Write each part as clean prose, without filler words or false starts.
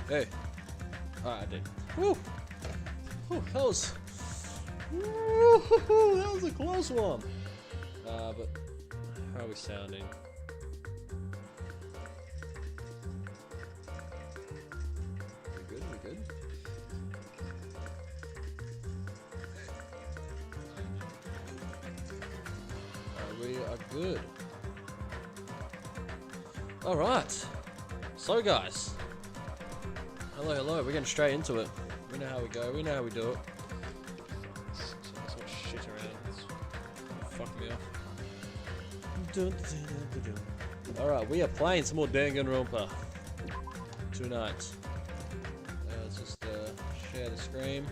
Hey. Alright, I did. Woo! Woo, that was a close one. But how are we sounding? We good? We good? We are good. Alright. So guys. Hello, hello. We're getting straight into it. We know how we go. We know how we do it. So much shit around. It's fuck me off. Alright, we are playing some more Danganronpa tonight. Let's just share the screen.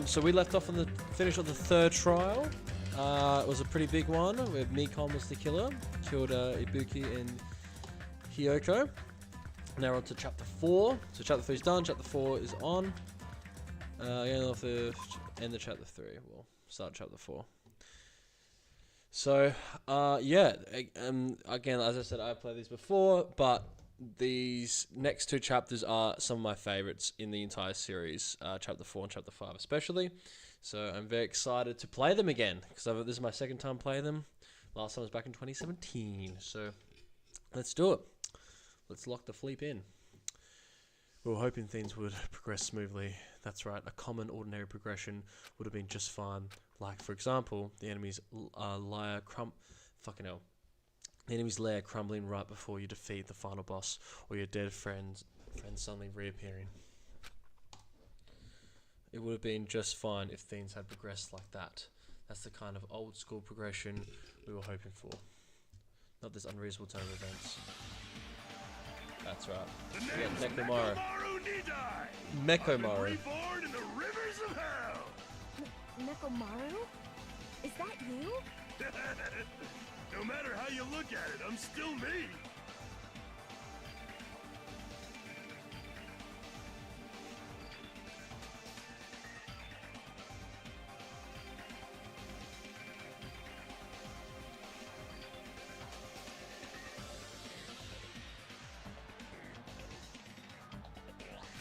So we left off on the finish of the third trial. It was a pretty big one where Mikon was the killer, killed Ibuki and Hiyoko. Now we're on to chapter 4. So chapter 3 is done, chapter 4 is on. End of chapter 3. We'll start chapter 4. So, yeah, again, as I said, I've played these before, but these next two chapters are some of my favorites in the entire series, chapter 4 and chapter 5 especially. So I'm very excited to play them again, because this is my second time playing them. Last time was back in 2017, so let's do it. Let's lock the fleep in. We were hoping things would progress smoothly. That's right, a common ordinary progression would have been just fine. Like, for example, the enemy's the enemy's lair crumbling right before you defeat the final boss, or your dead friends suddenly reappearing. It would have been just fine if things had progressed like that. That's the kind of old school progression we were hoping for. Not this unreasonable turn of events. That's right. We got Nekomaru. Mekomaru. Reborn in the rivers of hell. Nekomaru? Is that you? No matter how you look at it, I'm still me.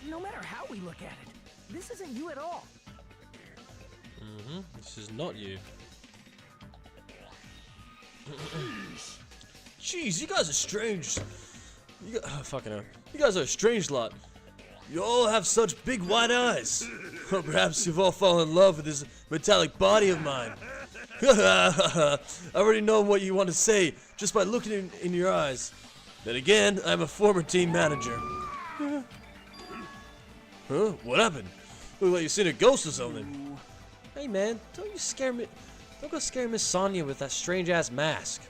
No matter how we look at it, this isn't you at all. This is not you. Jeez, you guys are strange. Fucking hell. You guys are a strange lot. You all have such big white eyes. Or perhaps you've all fallen in love with this metallic body of mine. I already know what you want to say just by looking in your eyes. Then again, I'm a former team manager. Huh? What happened? Look like you seen a ghost or something. Hey man, don't go scare Miss Sonia with that strange ass mask.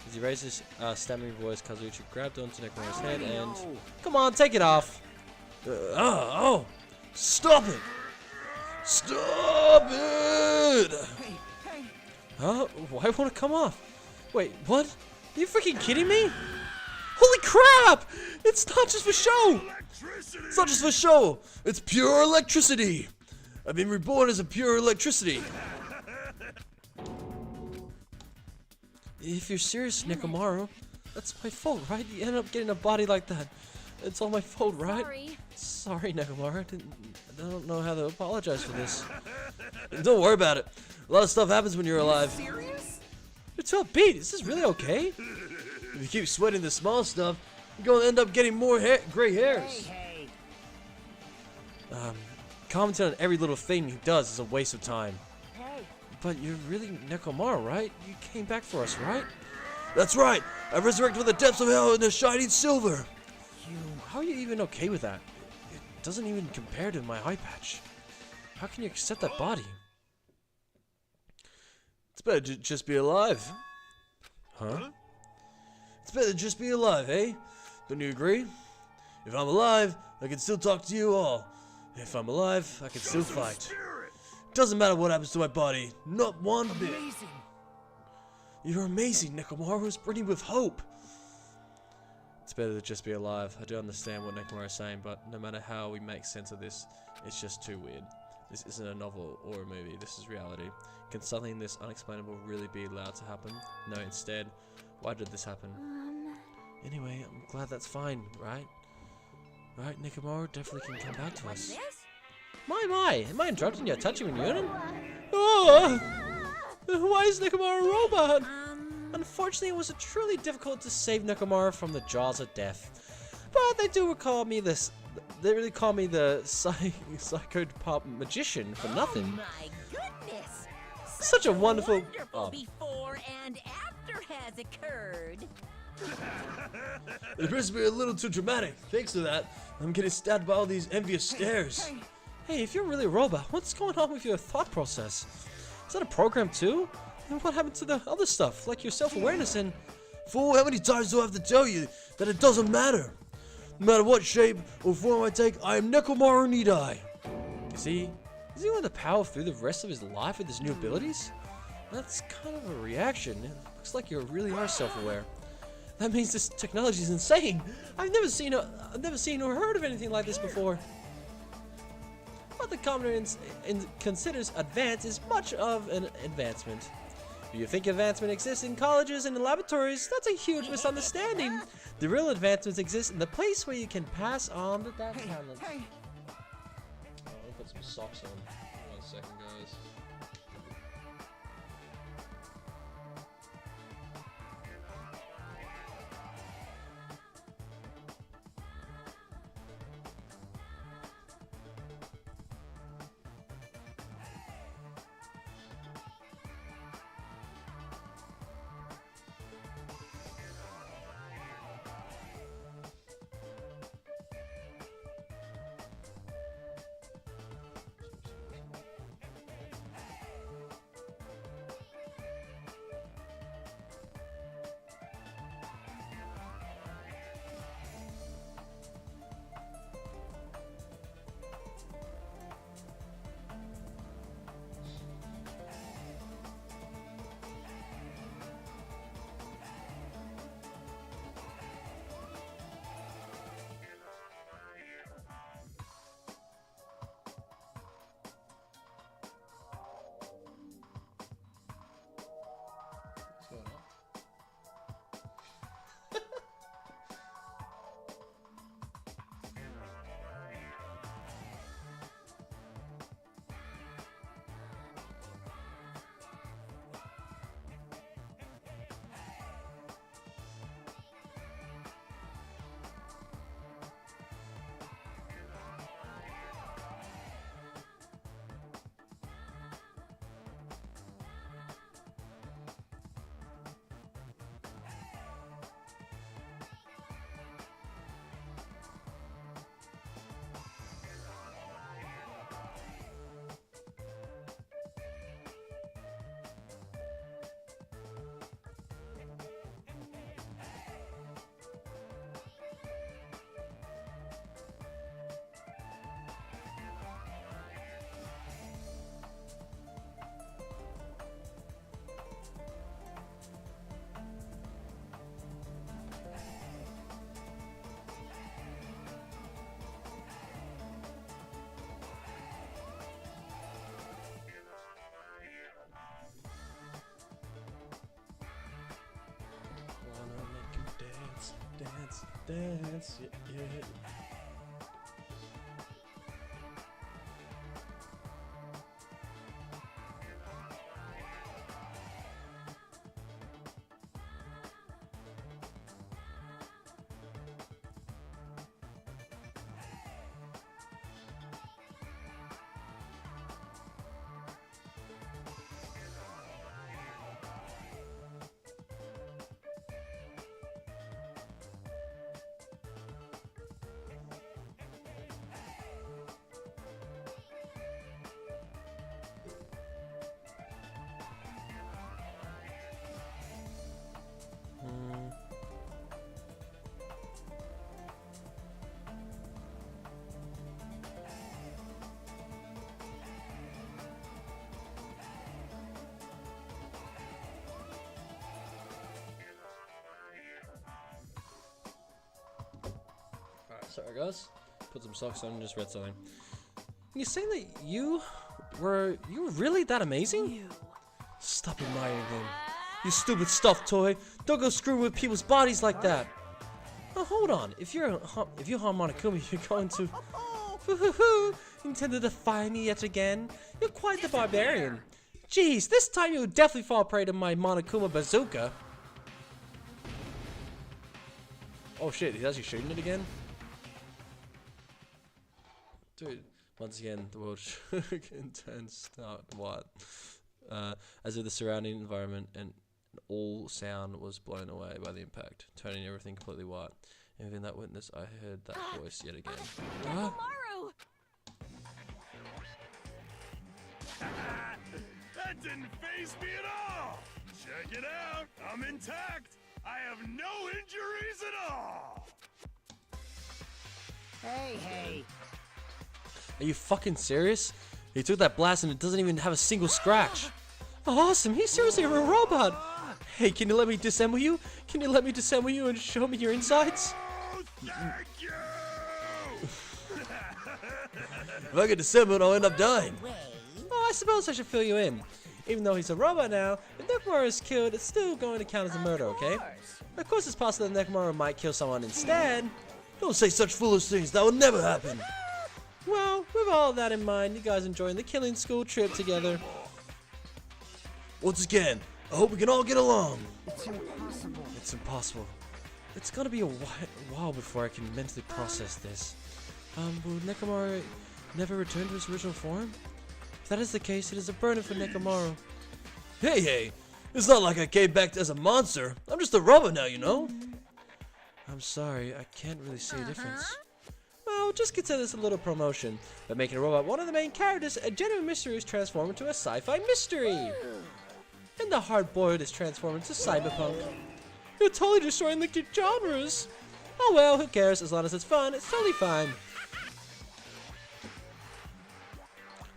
As he raised his stammering voice, Kazuchi grabbed onto Nekomaru's head and... Come on, take it off! Stop it! Stop it! Hey. Huh? Why won't it come off? Wait, what? Are you freaking kidding me? Holy crap! It's not just for show! It's not just for show! It's pure electricity! I've been reborn as a pure electricity! If you're serious, Nekomaru, that's my fault, right? You ended up getting a body like that. It's all my fault, right? Sorry, Nekomaru. I don't know how to apologize for this. Don't worry about it. A lot of stuff happens when you're alive. Serious? You're too upbeat. Is this really okay? If you keep sweating the small stuff, you're gonna end up getting more gray hairs. Hey. Commenting on every little thing he does is a waste of time. Hey. But you're really Nekomaru, right? You came back for us, right? That's right! I resurrected from the depths of hell in the shining silver! How are you even okay with that? It doesn't even compare to my eye patch. How can you accept that body? It's better to just be alive. Huh? It's better to just be alive, eh? Don't you agree? If I'm alive, I can still talk to you all. If I'm alive, I can still fight. Doesn't matter what happens to my body. Not one bit. Amazing. You're amazing, Nekomaru. It's burning with hope. It's better to just be alive. I do understand what Nekomaru is saying, but no matter how we make sense of this, it's just too weird. This isn't a novel or a movie. This is reality. Can something this unexplainable really be allowed to happen? No, instead, why did this happen? Anyway, I'm glad that's fine, right? Right, Nekomaru definitely can come back to What's us. this? My, am I interrupting your touching and yearning? Oh! Why is Nekomaru a robot? Unfortunately, it was truly difficult to save Nekomaru from the jaws of death. But they do call me this. They really call me the psycho magician for nothing. Oh my goodness! Such a wonderful. Wonderful before and after has occurred. It appears to be a little too dramatic. Thanks to that, I'm getting stabbed by all these envious stares. Hey, if you're really a robot, what's going on with your thought process? Is that a program too? And what happened to the other stuff, like your self-awareness and... Fool, how many times do I have to tell you that it doesn't matter? No matter what shape or form I take, I am Nekomaru Nidai. You see, is he going to power through the rest of his life with his new abilities? That's kind of a reaction. It looks like you really are self-aware. That means this technology is insane. I've never seen or heard of anything like this before. What the commoner considers advanced is much of an advancement. If you think advancement exists in colleges and in laboratories, that's a huge misunderstanding. The real advancements exist in the place where you can pass on that talent. Hey. Oh, I'll put some socks on. 1 second, guys. What's going on? Wanna make you dance, dance, dance, yeah, yeah. Alright, sorry guys. Put some socks on and just read something. You're saying that you were really that amazing? Stop admiring him. You stupid stuffed toy. Don't go screwing with people's bodies like that. Oh, hold on. If you're Harmonicuma, you're going to intend to defy me yet again. You're quite the barbarian. Jeez, this time you'll definitely fall prey to my Monokuma bazooka. Oh shit, he's actually shooting it again? Dude, once again, the world can turn stark white. As if the surrounding environment and all sound was blown away by the impact, turning everything completely white. And within that witness, I heard that voice yet again. Huh? That didn't faze me at all! Check it out! I'm intact! I have no injuries at all! Hey. Are you fucking serious? He took that blast and it doesn't even have a single scratch. Awesome, he's seriously a robot! Hey, can you let me disassemble you? Can you let me disassemble you and show me your insides? Oh, thank you! If I get disassembled, I'll end up dying. Oh, I suppose I should fill you in. Even though he's a robot now, if Nekomaru is killed, it's still going to count as a murder, okay? Of course it's possible that Nekomaru might kill someone instead. Don't say such foolish things, that will never happen. Well, with all that in mind, you guys enjoying the killing school trip together. Once again, I hope we can all get along. It's impossible. It's impossible. It's gonna be a while before I can mentally process this. Will Nekomaru never return to his original form? If that is the case, it is a burden for Nekomaru. Hey, it's not like I came back as a monster. I'm just a robot now, you know? I'm sorry, I can't really see a difference. Well, just consider this a little promotion. By making a robot one of the main characters, a genuine mystery is transformed into a sci-fi mystery. And the hard-boiled is transformed into cyberpunk. You're totally destroying the good genres. Oh well, who cares? As long as it's fun, it's totally fine.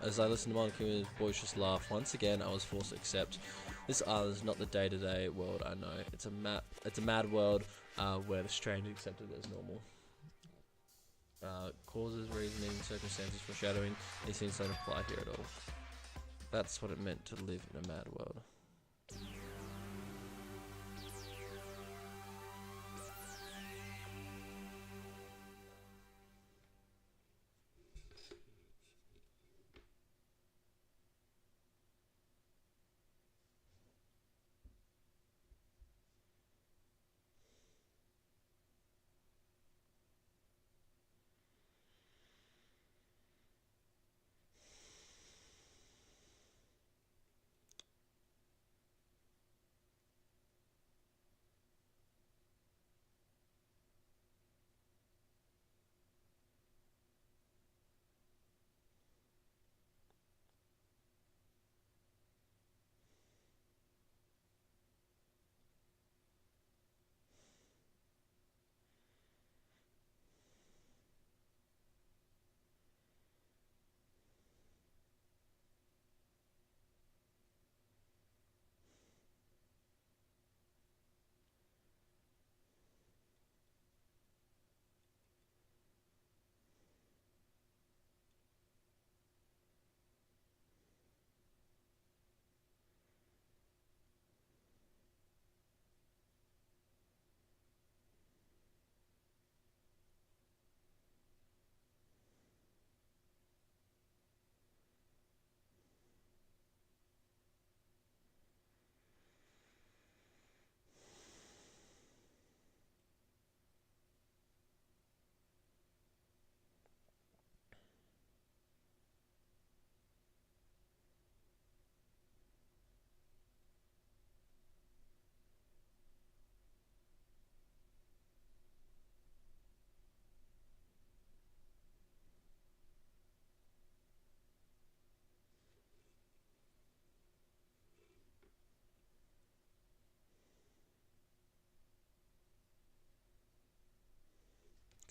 As I listened to Monokuma's boisterous laugh, once again I was forced to accept this island is not the day-to-day world I know. It's a mad world where the strange is accepted as normal. Causes, reasoning, circumstances, foreshadowing, these things don't apply here at all. That's what it meant to live in a mad world.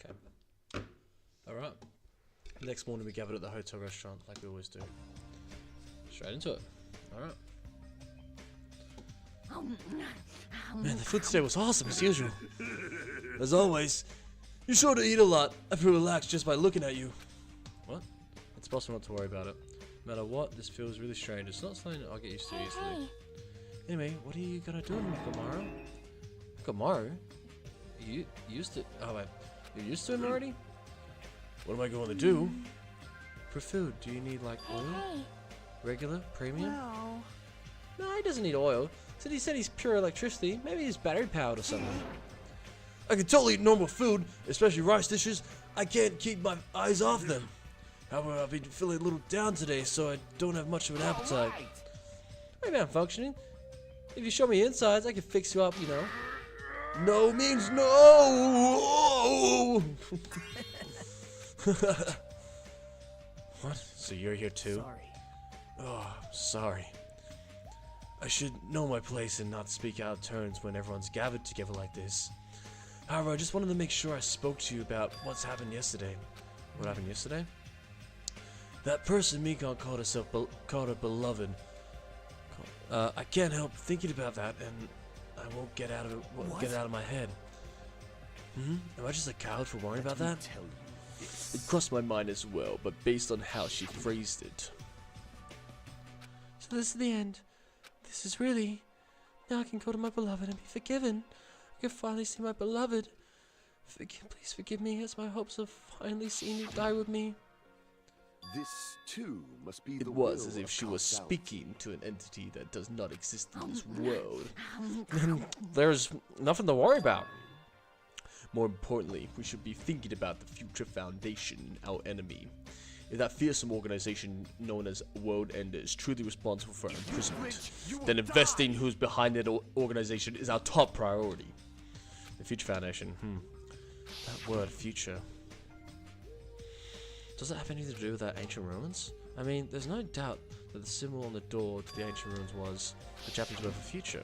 Okay. Alright. Next morning we gathered at the hotel restaurant like we always do. Straight into it. Alright. Man, the food today was awesome as usual. As always, you're sure to eat a lot. I feel relaxed just by looking at you. What? It's possible not to worry about it. No matter what, this feels really strange. It's not something I'll get used to easily. Anyway, what are you gonna do, Nekomaru? Nekomaru? you used to? Oh wait, you're used to him already? What am I going to do? For food, do you need like oil? Regular, premium? Well, No, he doesn't need oil. He said he's pure electricity. Maybe he's battery powered or something. I can totally eat normal food, especially rice dishes. I can't keep my eyes off them. However, I've been feeling a little down today, so I don't have much of an appetite. Maybe I'm functioning. If you show me insides, I can fix you up, you know. No means no! What? So you're here too? sorry. Oh, sorry. I should know my place and not speak out of turns when everyone's gathered together like this. However, I just wanted to make sure I spoke to you about what's happened yesterday. What happened yesterday? That person Mikon called her beloved. I can't help thinking about that, and I won't get out of it. Get it out of my head. Am I just a coward for worrying about that? It crossed my mind as well, but based on how she phrased it. So this is the end. This is really... Now I can go to my beloved and be forgiven. I can finally see my beloved. Please forgive me, as my hopes of finally seeing you die with me. This too must be It the was will as if of she was Kal-Sal. speaking to an entity that does not exist in this world. And there's nothing to worry about. More importantly, we should be thinking about the future Foundation, our enemy. If that fearsome organization known as World Ender is truly responsible for our imprisonment, then investing who's behind that organization is our top priority. The Future Foundation, that word, future. Does it have anything to do with that ancient ruins? I mean, there's no doubt that the symbol on the door to the ancient ruins was the Japanese word for future.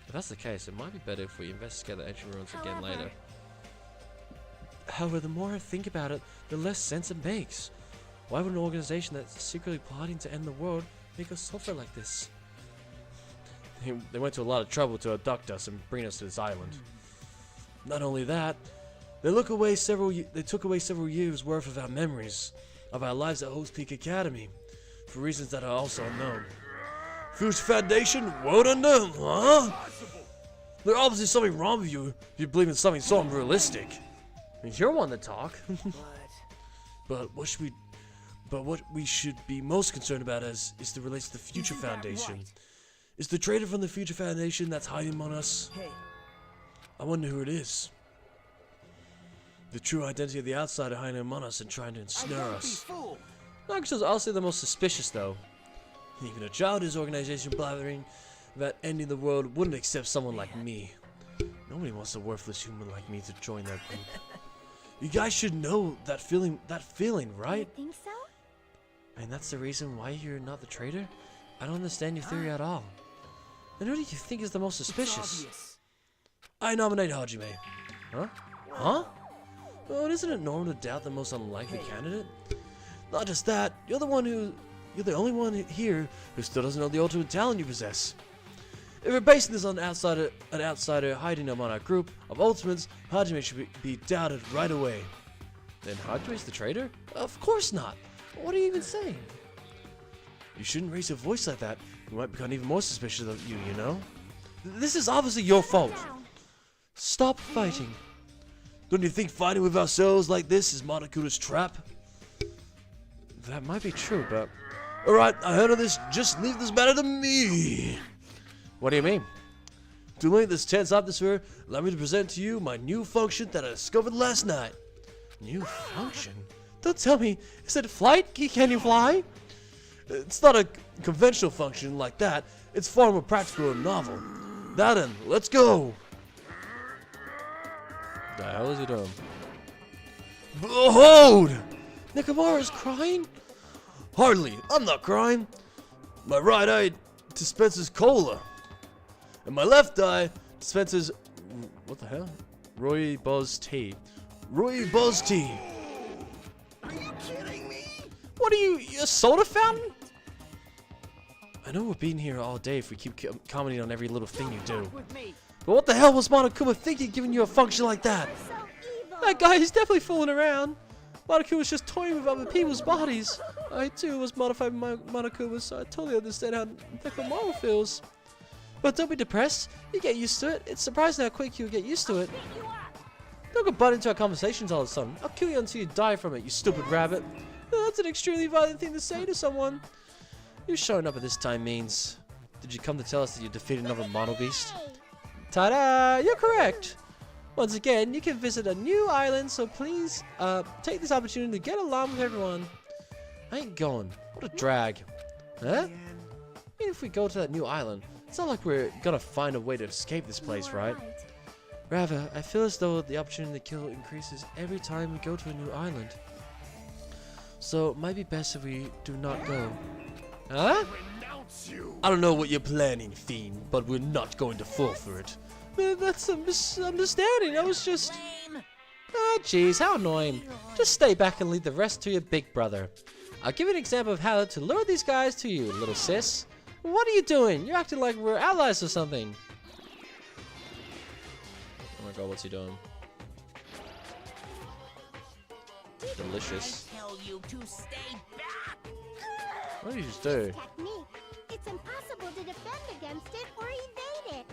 If that's the case, it might be better if we investigate the ancient ruins again later. However, the more I think about it, the less sense it makes. Why would an organization that's secretly plotting to end the world make us suffer like this? They went to a lot of trouble to abduct us and bring us to this island. Not only that, they took away several years worth of our memories, of our lives at Host Peak Academy, for reasons that are also unknown. Future Foundation, World Ender, huh? There's obviously something wrong with you if you believe in something so unrealistic. I mean, you're one to talk. But what we should be most concerned about is the relates to the Future Foundation. Is the traitor from the Future Foundation that's hiding among us? Hey, I wonder who it is. The true identity of the outsider hiding among us and trying to ensnare us. Nagasha's also the most suspicious, though. Even a child in his organization blathering about ending the world wouldn't accept someone like me. Nobody wants a worthless human like me to join their group. You guys should know that feeling, right? Think so? And that's the reason why you're not the traitor? I don't understand your theory at all. And who do you think is the most suspicious? obvious. I nominate Hajime. Huh? Huh? Oh, isn't it normal to doubt the most unlikely candidate? Not just that, you're the only one here who still doesn't know the ultimate talent you possess. If we're basing this on an outsider hiding among our group of ultimates, Hajime should be doubted right away. Then Hajime's the traitor? Of course not. What are you even saying? You shouldn't raise your voice like that. We might become even more suspicious of you, you know? This is obviously your fault. Stop fighting. Don't you think fighting with ourselves like this is Monokura's trap? That might be true, but... Alright, I heard of this. Just leave this matter to me. What do you mean? To link this tense atmosphere, allow me to present to you my new function that I discovered last night. New function? Don't tell me. Is it flight? Can you fly? It's not a conventional function like that. It's far more practical and novel. Now then, let's go. The hell is he doing? Behold! Nakamura is crying? Hardly. I'm not crying. My right eye dispenses cola. And my left eye dispenses... What the hell? Rooibos tea. Rooibos tea. Are you kidding me? What are you, a soda fountain? I know we're being here all day if we keep commenting on every little thing you do. With me. But what the hell was Monokuma thinking giving you a function like that? So evil. That guy is definitely fooling around. Monokuma was just toying with other people's bodies. I too was modified by Monokuma, so I totally understand how Nakamura feels. But don't be depressed. You get used to it. It's surprising how quick you'll get used to it. Pick you up. Don't go butt into our conversations all of a sudden. I'll kill you until you die from it, you stupid rabbit. That's an extremely violent thing to say to someone. You showing up at this time means... Did you come to tell us that you defeated another mono beast? Ta-da! You're correct! Once again, you can visit a new island, so please take this opportunity to get along with everyone. I ain't going. What a drag. Huh? Even if we go to that new island, it's not like we're gonna find a way to escape this place, right? Rather, I feel as though the opportunity to kill increases every time we go to a new island. So, it might be best if we do not go. Huh? I don't know what you're planning, Fiend, but we're not going to fall for it. Man, that's a misunderstanding. I was just... Lame. Ah, jeez, how annoying. Just stay back and leave the rest to your big brother. I'll give you an example of how to lure these guys to you, little sis. What are you doing? You're acting like we're allies or something. Oh my god, what's he doing? Delicious. I tell you to stay back. What did you just do? Technique. It's impossible to defend against it or evade it.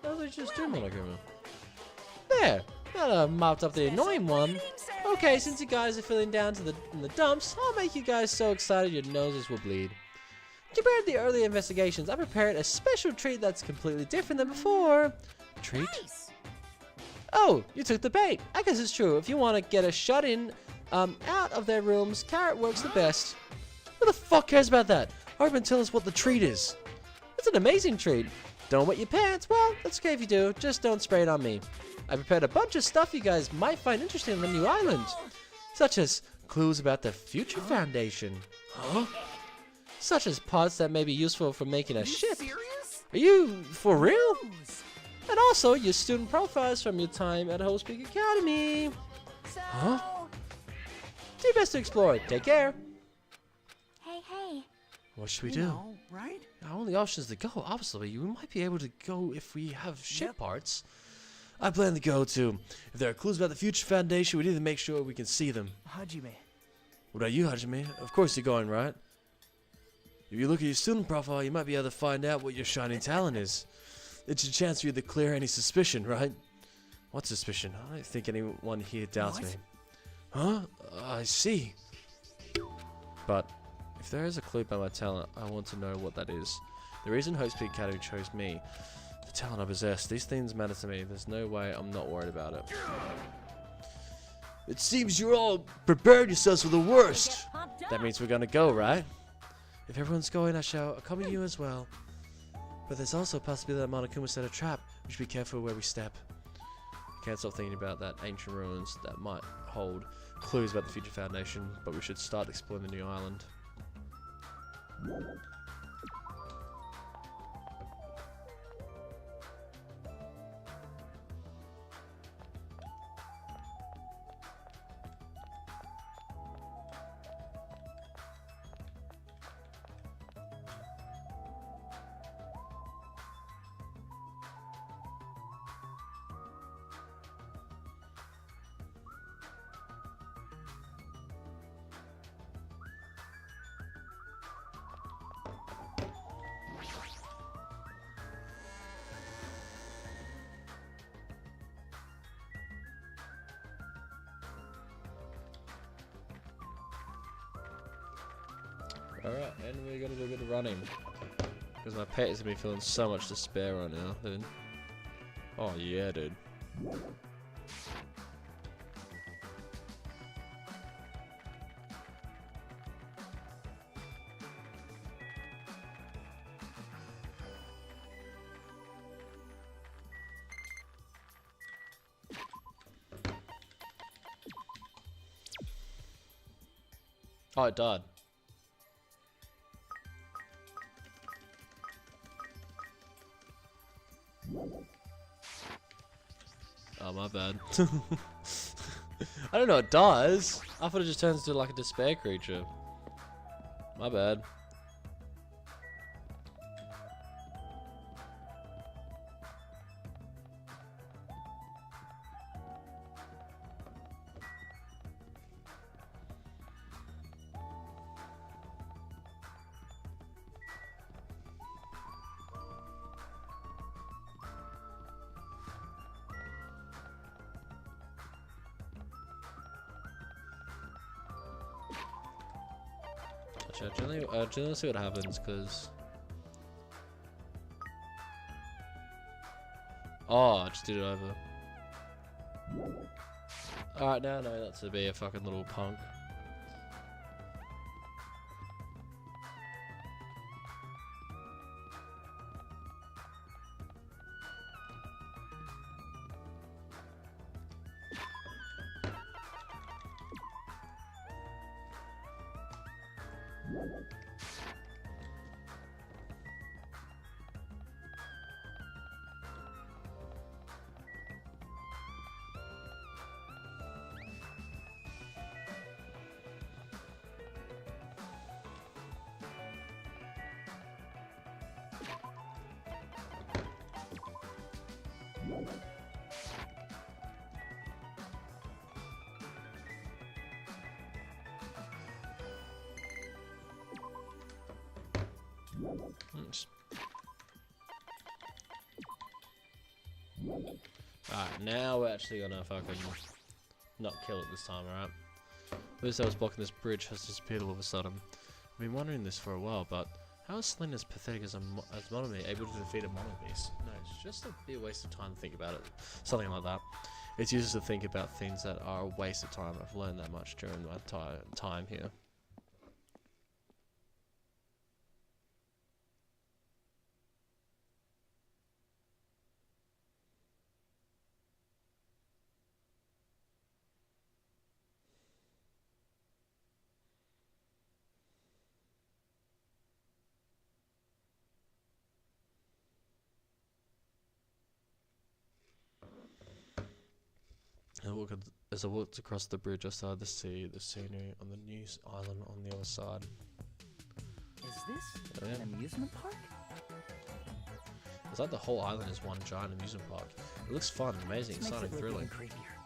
What did you just do, Monokuma? There! That mopped up the annoying one. Okay, since you guys are feeling down to in the dumps, I'll make you guys so excited your noses will bleed. Compared to the early investigations, I prepared a special treat that's completely different than before. Treat? Nice. Oh, you took the bait. I guess it's true. If you want to get a shut-in out of their rooms, carrot works the best. Who the fuck cares about that? Hurry up and tell us what the treat is. It's an amazing treat. Don't wet your pants? Well, that's okay if you do. Just don't spray it on me. I prepared a bunch of stuff you guys might find interesting on the new island. Such as clues about the Future Foundation. Huh? Such as parts that may be useful for making a ship. Serious? Are you for real? And also your student profiles from your time at Host Peak Academy. So, Huh? Do your best to explore it. Take care. Hey. What should we You do? know, right? Our only option is to go. Obviously, we might be able to go if we have ship parts. I plan to go too. If there are clues about the Future Foundation, we need to make sure we can see them. Hajime. What about you, Hajime? Of course you're going, right? If you look at your student profile, you might be able to find out what your shining talent is. It's your chance for you to clear any suspicion, right? What suspicion? I don't think anyone here doubts What? me. Huh? I see. But if there is a clue about my talent, I want to know what that is. The reason Host Peak Academy chose me, the talent I possess, these things matter to me. There's no way I'm not worried about it. It seems you're all prepared yourselves for the worst. pumped up. That means we're gonna go, right? If everyone's going, I shall accompany you as well. But there's also a possibility that Monokuma set a trap. We should be careful where we step. I can't stop thinking about that ancient ruins that might hold clues about the Future Foundation, but we should start exploring the new island. Alright, and we're gonna do a bit of running. Because my pet is gonna be feeling so much despair right now, dude. Oh yeah, dude. Oh, it died. Oh, my bad. I don't know what it does. I thought it just turns into like a despair creature. My bad. Actually, I generally want to see what happens, because... Oh, I just did it over. Alright, now I know not to be a fucking little punk. Alright, now we're actually gonna fucking not kill it this time, alright? This that was blocking this bridge has disappeared all of a sudden. I've been wondering this for a while, but how is Selene as pathetic as Monomi able to defeat a Monobeast? No, it's just a bit waste of time to think about it. Something like that. It's useless to think about things that are a waste of time. I've learned that much during my time here. As I walked across the bridge, I started to see the scenery on the new island on the other side. Is this an amusement park? It's like the whole island is one giant amusement park. It looks fun, amazing, This makes exciting, it look thrilling. even creepier.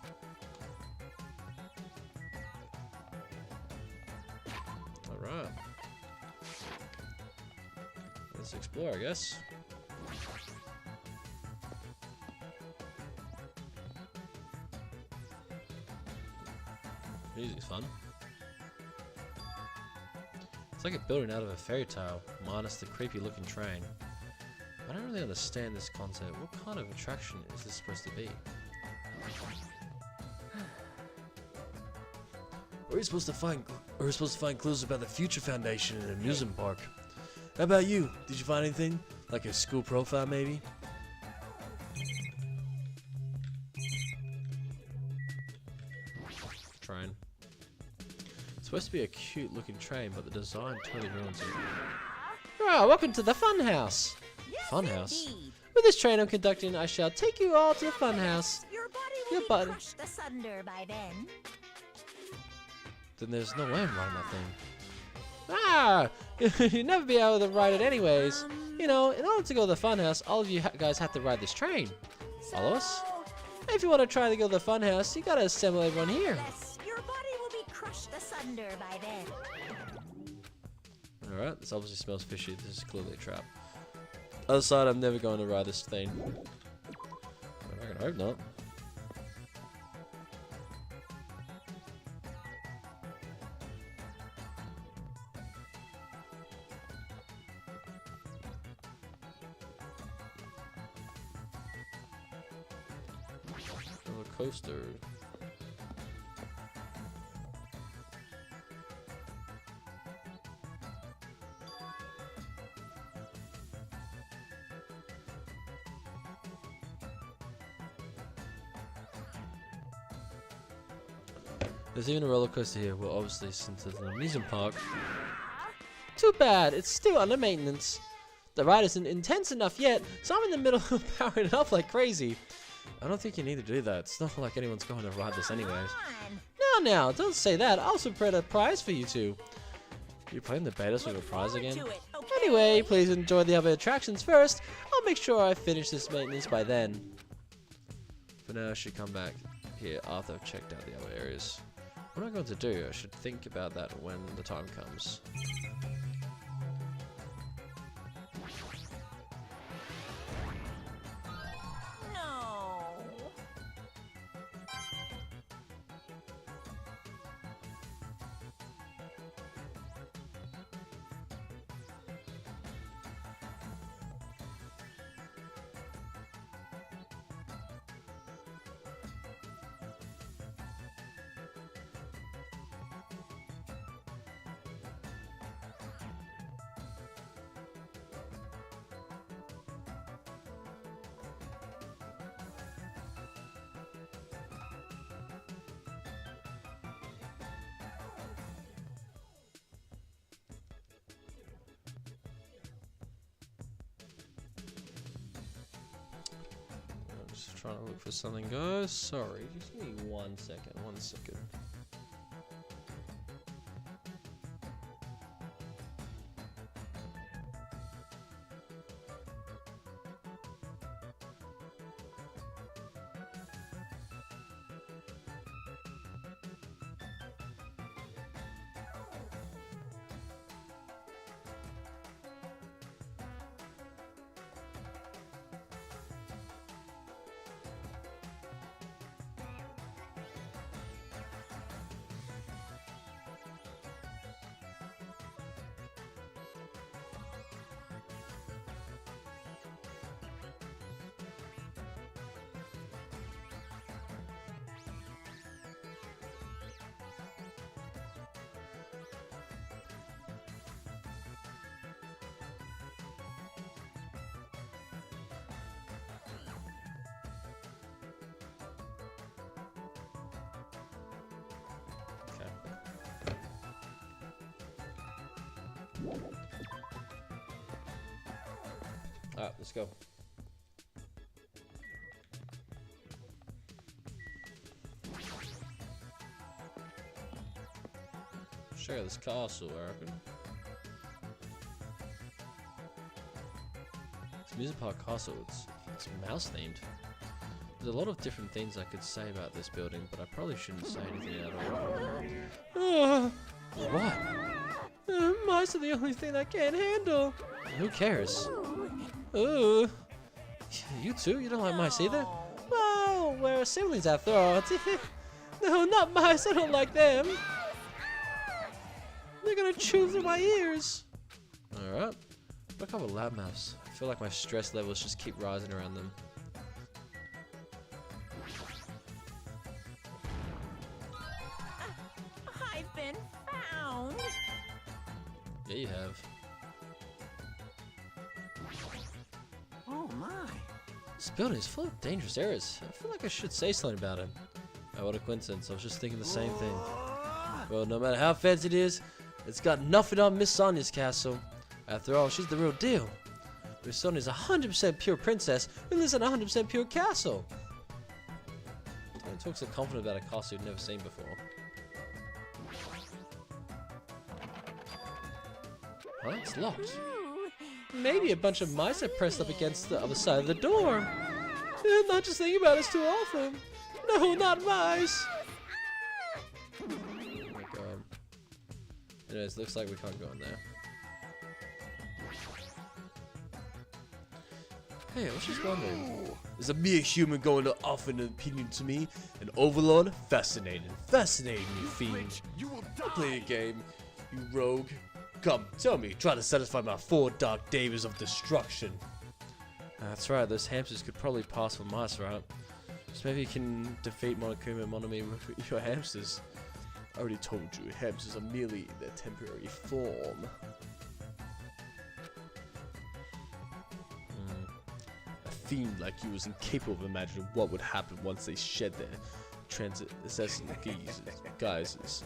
Alright. Let's explore, I guess. Music's fun. It's like a building out of a fairy tale, minus the creepy looking train. I don't really understand this concept. What kind of attraction is this supposed to be? We're supposed to find clues about the Future Foundation in an amusement park. How about you? Did you find anything? Like a school profile, maybe? Train. It's supposed to be a cute looking train, but the design totally ruins it. Ah, welcome to the Funhouse! Funhouse? Indeed. With this train I'm conducting, I shall take you all to the Funhouse. Your body will Your be body. crushed asunder by then. Then there's no way I'm riding that thing. Ah! You'd never be able to ride it anyways. You know, in order to go to the Funhouse, all of you guys have to ride this train. Follow us? If you want to try to go to the Funhouse, you gotta assemble everyone here. Yes, your body will be crushed asunder by then. Alright, this obviously smells fishy. This is clearly a trap. Other side, I'm never going to ride this thing. I can hope not. Roller coaster. There's even a roller coaster here. Well, obviously, since it's an amusement park. Too bad, it's still under maintenance. The ride isn't intense enough yet, so I'm in the middle of powering it up like crazy. I don't think you need to do that. It's not like anyone's going to ride this anyways. Come on. Now, don't say that. I'll also prepare a prize for you two. You're playing the betas with a prize Forward again? to it, okay? Anyway, please enjoy the other attractions first. I'll make sure I finish this maintenance by then. For now, I should come back here after I've checked out the other areas. What am I going to do? I should think about that when the time comes. No. Just trying to look for something, guys. Sorry, just give me 1 second. 1 second. Alright, let's go. Check out this castle, I reckon. It's Amusement Park Castle. It's mouse themed. There's a lot of different things I could say about this building, but I probably shouldn't say anything at all. What? Mice are the only thing I can't handle. Who cares? Ooh. You too? You don't like mice either? Well, we're siblings after all. No, not mice. I don't like them. They're gonna chew through my ears. Alright. Look up a loudmouths. I feel like my stress levels just keep rising around them. I've been found. Yeah, you have. Oh my. This building is full of dangerous areas. I feel like I should say something about it. Oh, what a coincidence. I was just thinking the same thing. Well, no matter how fancy it is, it's got nothing on Miss Sonia's castle. After all, she's the real deal. Miss Sonia's a 100% pure princess who lives in a 100% pure castle. Don't talk so confident about a castle you've never seen before. Huh? It's locked. Maybe a bunch of mice are pressed up against the other side of the door. Not just thinking about it too often. No, not mice. Oh my god. Anyways, looks like we can't go in there. Hey, I was just wondering. Is a mere human going to offer an opinion to me? An overlord? Fascinating. Fascinating, you fiend. You will I'll die. play a game, you rogue. Come, tell me, try to satisfy my 4 dark days of destruction. That's right, those hamsters could probably pass for mice, right? So maybe you can defeat Monokuma and Monomi with your hamsters. I already told you, hamsters are merely their temporary form. A fiend like you is incapable of imagining what would happen once they shed their assassin guises.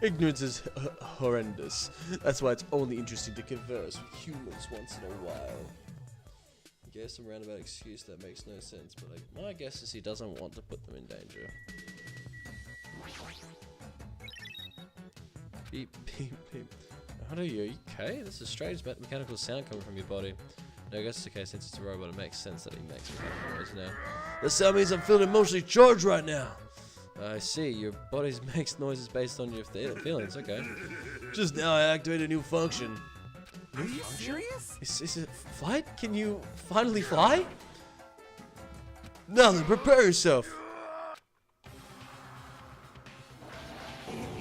Ignorance is horrendous. That's why it's only interesting to converse with humans once in a while. I guess some roundabout excuse that makes no sense, but like, my guess is he doesn't want to put them in danger. Beep, beep, beep. How are you okay? This is strange mechanical sound coming from your body. No, I guess it's okay, since it's a robot, it makes sense that he makes mechanical noise now. The sound means I'm feeling emotionally charged right now. I see, your body makes noises based on your feelings, okay. Just now I activated a new function. Are you serious? Is it flight? Can you finally fly? Now then, prepare yourself.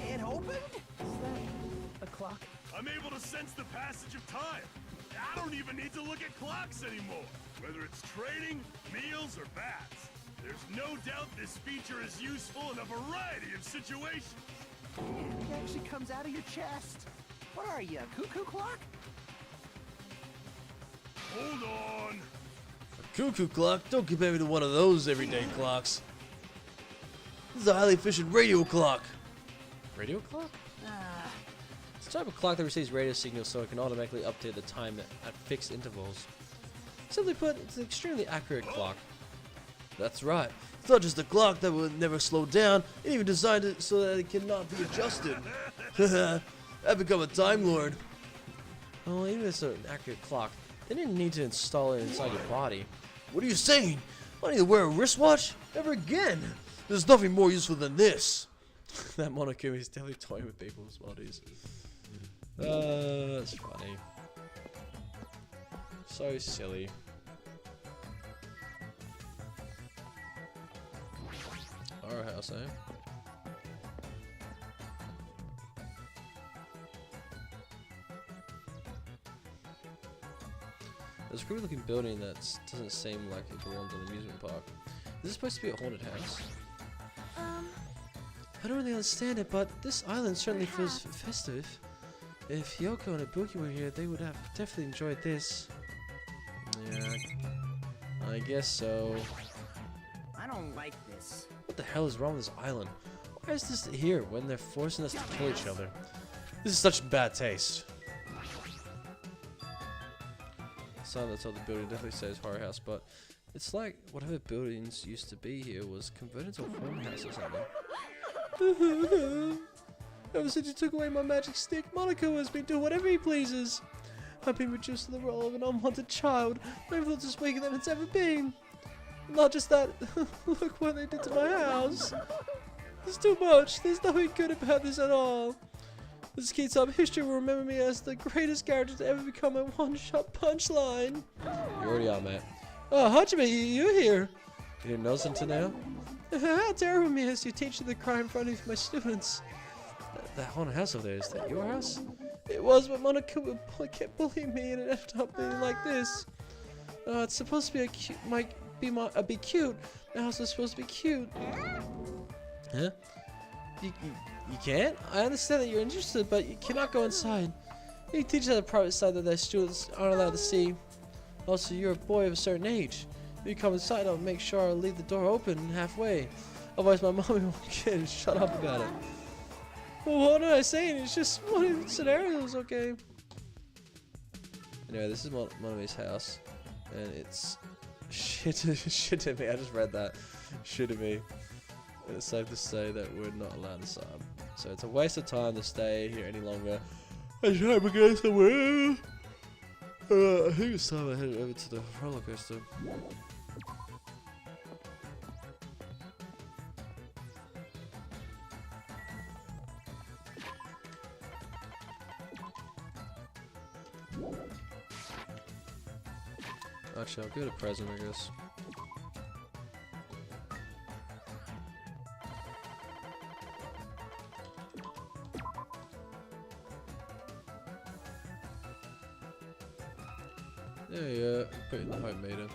It opened? Is that a clock? I'm able to sense the passage of time. I don't even need to look at clocks anymore. Whether it's training, meals, or baths. There's no doubt this feature is useful in a variety of situations. It actually comes out of your chest. What are you, a cuckoo clock? Hold on. A cuckoo clock? Don't compare me to one of those everyday clocks. This is a highly efficient radio clock. Radio clock? It's a type of clock that receives radio signals so it can automatically update the time at fixed intervals. Simply put, it's an extremely accurate clock. That's right. It's not just a clock that will never slow down, it even designed it so that it cannot be adjusted. I've become a Time Lord. Well, even if it's an accurate clock, they didn't need to install it inside your body. What are you saying? I need to wear a wristwatch? Ever again? There's nothing more useful than this. That Monokuma is definitely toying with people's bodies. That's funny. So silly. Alright, I'll say. There's a creepy looking building that doesn't seem like it belongs in an amusement park. Is this supposed to be a haunted house? I don't really understand it, but this island certainly feels festive. If Yoko and Ibuki were here, they would have definitely enjoyed this. Yeah, I guess so. I don't like this. What the hell is wrong with this island? Why is this here when they're forcing us to kill each other? This is such bad taste. The sign that's on the building definitely says horror house, but it's like whatever buildings used to be here was converted to a horror house or something. Ever since you took away my magic stick, Monaco has been doing whatever he pleases. I've been reduced to the role of an unwanted child. My influence is weaker than it's ever been. Not just that, look what they did to my house. It's too much. There's nothing good about this at all. If this keeps up, history will remember me as the greatest character to ever become a one-shot punchline. You already are, mate. Oh, Hajime, you're here. You didn't notice until now? How terrible me as you teach the crime in front of my students. That haunted house over there, is that your house? It was, but Monokuma kept bullying me and it ended up being like this. It's supposed to be a cute, be cute. The house is supposed to be cute. Huh? You can't? I understand that you're interested, but you cannot go inside. You teach at a private side that their students aren't allowed to see. Also, you're a boy of a certain age. If you come inside, I'll make sure I'll leave the door open halfway. Otherwise, my mommy won't get it. Shut up about it. Well, what am I saying? It's just one of the scenarios, okay? Anyway, this is Monomi's house, and it's shit at me. I just read that. Shit at me. And it's safe to say that we're not allowed inside. So it's a waste of time to stay here any longer. I should have to go somewhere. I think it's time I headed over to the roller coaster. Actually, I'll give it a present, I guess. Yeah, put it in the home meter.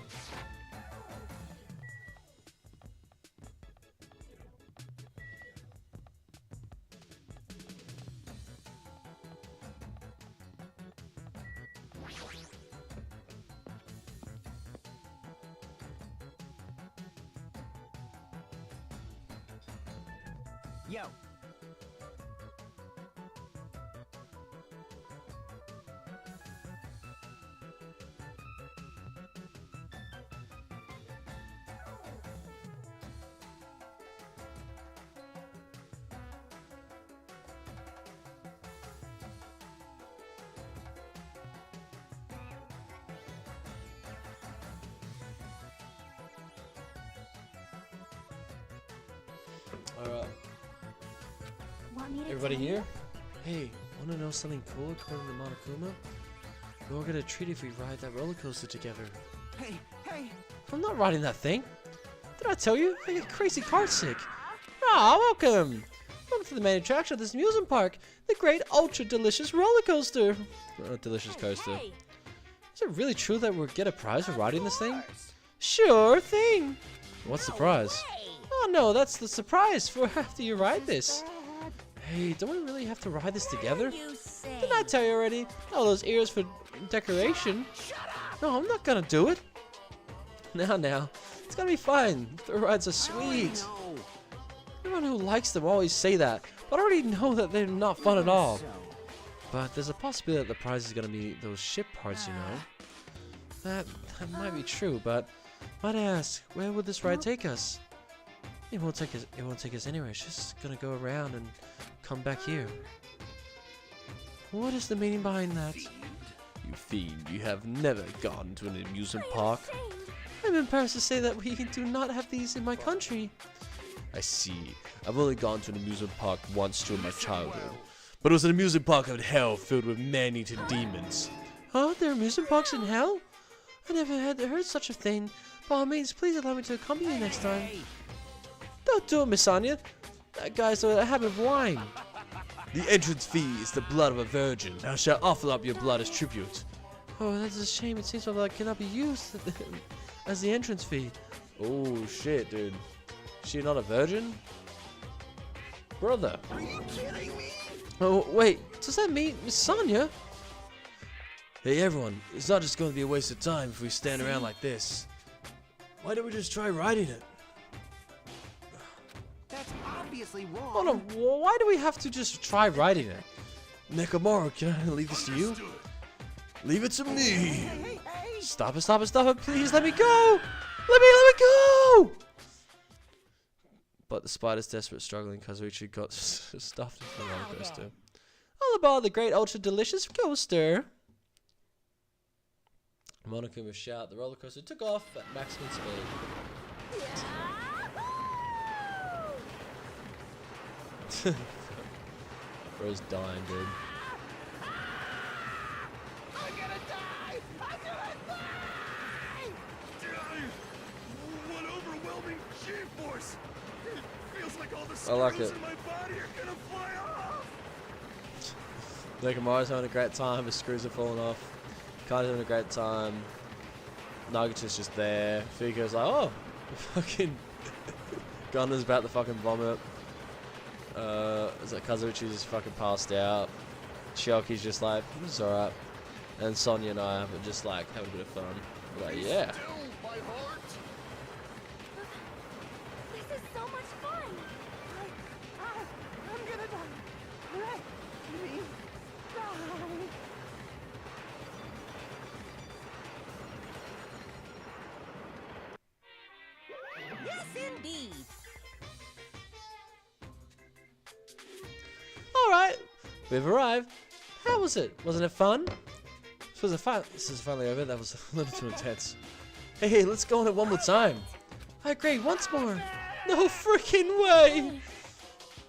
Yo. Alright. Want me to Everybody tell you? here? Hey, wanna know something cool according to Monokuma? We're all gonna treat if we ride that roller coaster together. Hey, hey. I'm not riding that thing. Did I tell you? I get crazy car sick. Ah, welcome! Welcome to the main attraction of this amusement park, the great ultra delicious roller coaster. Delicious coaster. Hey, Is it really true that we'll get a prize for riding this thing? Sure thing! What's the prize? Oh no, that's the surprise for after you ride this. Hey, don't we really have to ride this together? you say? Didn't I tell you already? All those ears for decoration. No, I'm not gonna do it. Now, it's gonna be fine. The rides are sweet. Everyone who likes them always say that, but I already know that they're not fun at all. But there's a possibility that the prize is gonna be those ship parts, you know. That might be true, but Might I ask, where will this ride take us? It won't take us anywhere. It's just gonna go around and come back here. What is the meaning behind that? You fiend, you have never gone to an amusement park. I'm embarrassed to say that we do not have these in my country. I see. I've only gone to an amusement park once during my childhood. But it was an amusement park of hell filled with man-eating demons. Huh? There are amusement parks in hell? I never had heard such a thing. By all means, please allow me to accompany you next time. Don't do it, Miss Anya. That guy's a habit of wine. The entrance fee is the blood of a virgin. Thou shalt offer up your blood as tribute. Oh, that's a shame. It seems like it cannot be used as the entrance fee. Oh, shit, dude. Is she not a virgin? Brother. Are you kidding me? Oh, wait. Does that mean Miss Sonia? Hey, everyone. It's not just going to be a waste of time if we stand around like this. Why don't we just try riding it? That's obviously wrong. Hold on. Why do we have to just try riding it? Nekomaru, can I leave this to you? Leave it to me. Hey. Stop it. Please let me go. Let me go. But despite his desperate struggling, Kazuichi got stuffed into the roller coaster. All aboard the great ultra delicious coaster. Monokuma shout. The roller coaster took off at maximum speed. Bro's dying, dude. I'm gonna die! What overwhelming G-force! It feels like all the I like screws it. in my body are gonna fly off! Nekomaru's having a great time. His screws are falling off. Kai's having a great time. Nagato's just there. Fiko's like, oh, fucking Gunner's about to fucking vomit. It's like Kazuichi's just fucking passed out. Shioki's just like, it's alright. And Sonya and I are just like having a bit of fun. We're like, yeah. Still, my heart! This is so much fun. I'm gonna die. Let me die. Yes, indeed. Alright, we've arrived. How was it? Wasn't it fun? This is finally over. That was a little too intense. Hey, let's go on it one more time. I agree, once more. No freaking way.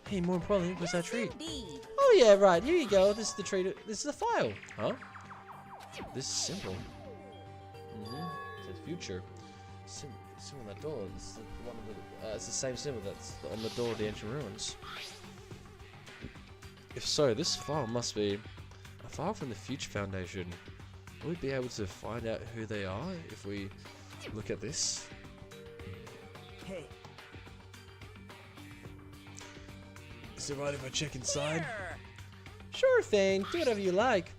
Hey, more importantly, where's our treat? Indeed. Oh yeah, right. Here you go. This is the treat. This is the file. Huh? This is simple. It says future. Symbol on that door. This is the one of the, it's the same symbol that's on the door of the ancient ruins. If so, this file must be a file from the Future Foundation. Will we be able to find out who they are if we look at this? Hey, Is it right if I check inside? Sure. Sure thing. Do whatever you like.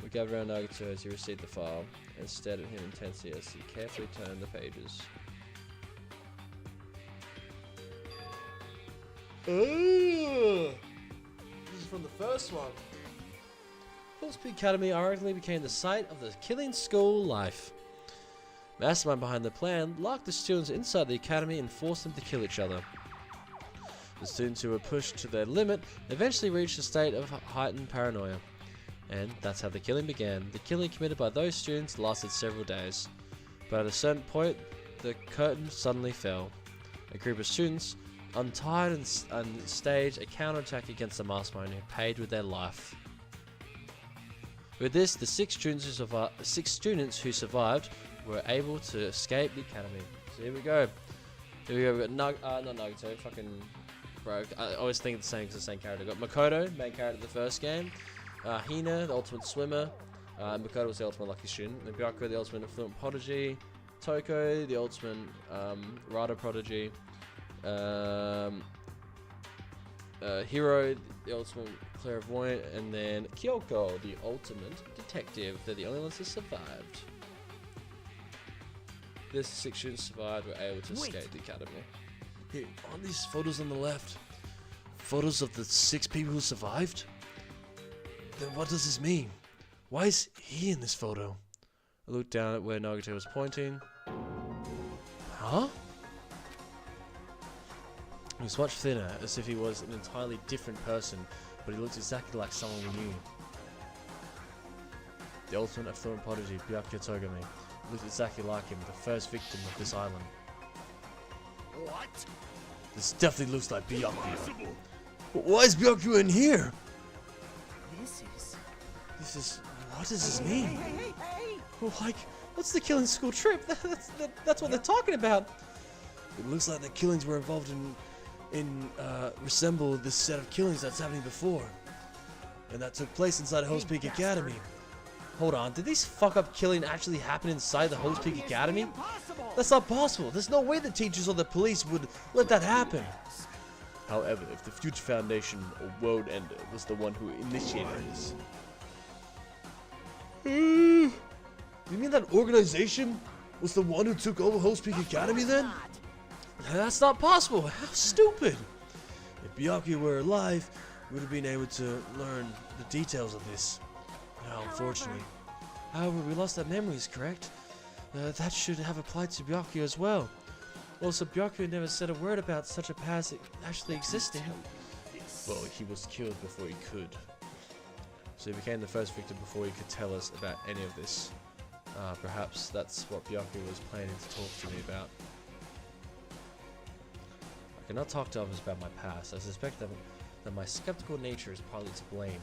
We gather around Nagato as he received the file and stared at him intensely as he carefully turned the pages. Ooh! This is from the first one. Full Speed Academy ironically became the site of the killing school life. Mastermind behind the plan locked the students inside the academy and forced them to kill each other. The students who were pushed to their limit eventually reached a state of heightened paranoia. And that's how the killing began. The killing committed by those students lasted several days. But at a certain point, the curtain suddenly fell. A group of students untied and staged a counterattack against the mastermind who paid with their life. With this, the six students who survived were able to escape the academy. So here we go. We've got not Nagato, fucking broke. I always think it's the same character. We've got Makoto, main character of the first game. Hina, the ultimate swimmer. Makoto was the ultimate lucky student. And Byakuya, the ultimate affluent prodigy. Toko, the ultimate Rada prodigy. Hiro, the ultimate clairvoyant, and then Kyoko, the ultimate detective. They're the only ones that survived. The six students survived, were able to escape the academy. Here, on these photos on the left, photos of the 6 people who survived? Then what does this mean? Why is he in this photo? I looked down at where Nagato was pointing. Huh? He was much thinner, as if he was an entirely different person, but he looked exactly like someone we knew. The ultimate affluent prodigy, Byakuya Togami, looked exactly like him, the first victim of this island. What? This definitely looks like Byakuya. Impossible. But why is Byakuya in here? This is... What does this mean? Hey! Well, like, what's the killing school trip? That's what they're talking about. It looks like the killings were involved resemble this set of killings that's happening before. And that took place inside Host Peak Academy. Hold on, did these fuck-up killing actually happen inside the Host Peak Academy? That's not possible. There's no way the teachers or the police would let that happen. However, if the Future Foundation or World Ender was the one who initiated this... You mean that organization was the one who took over Host Peak Academy then? That's not possible. How stupid. If Byakuya were alive, we would have been able to learn the details of this. Now, unfortunately. However, we lost our memories, correct? That should have applied to Byakuya as well. Also, Byakuya never said a word about such a past actually existing. Well, he was killed before he could. So he became the first victim before he could tell us about any of this. Perhaps that's what Byakuya was planning to talk to me about. I cannot talk to others about my past. I suspect that my skeptical nature is partly to blame.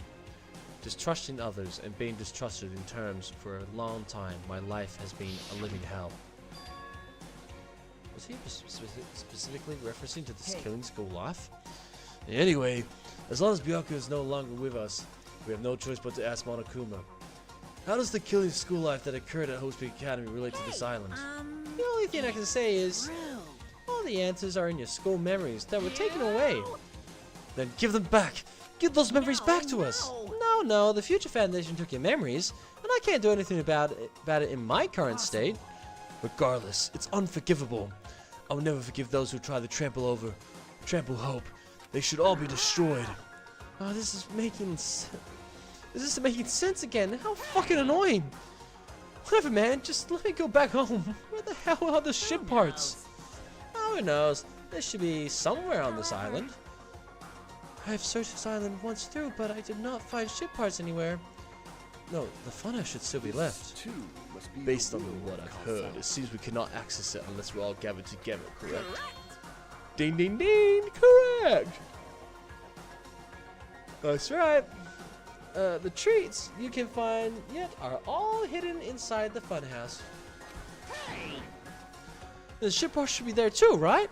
Distrusting others and being distrusted in terms for a long time, my life has been a living hell. Was he specifically referencing to this killing school life? Anyway, as long as Byakuya is no longer with us, we have no choice but to ask Monokuma. How does the killing school life that occurred at Host Peak Academy relate to this island? The only thing I can say is, all the answers are in your school memories that were taken away. Then give them back! Give those memories back to us! No, the Future Foundation took your memories, and I can't do anything about it in my current state. Regardless, it's unforgivable. I will never forgive those who try to trample hope. They should all be destroyed. Oh, this is making sense again. How fucking annoying. Whatever, man. Just let me go back home. Where the hell are the ship parts? Oh, who knows? There should be somewhere on this island. I have searched this island once through, but I did not find ship parts anywhere. No, the funhouse should still be left. Based on what I've heard, it seems we cannot access it unless we're all gathered together, correct? Ding, ding, ding! Correct! That's right. The treats you can find yet are all hidden inside the funhouse. The ship parts should be there too, right?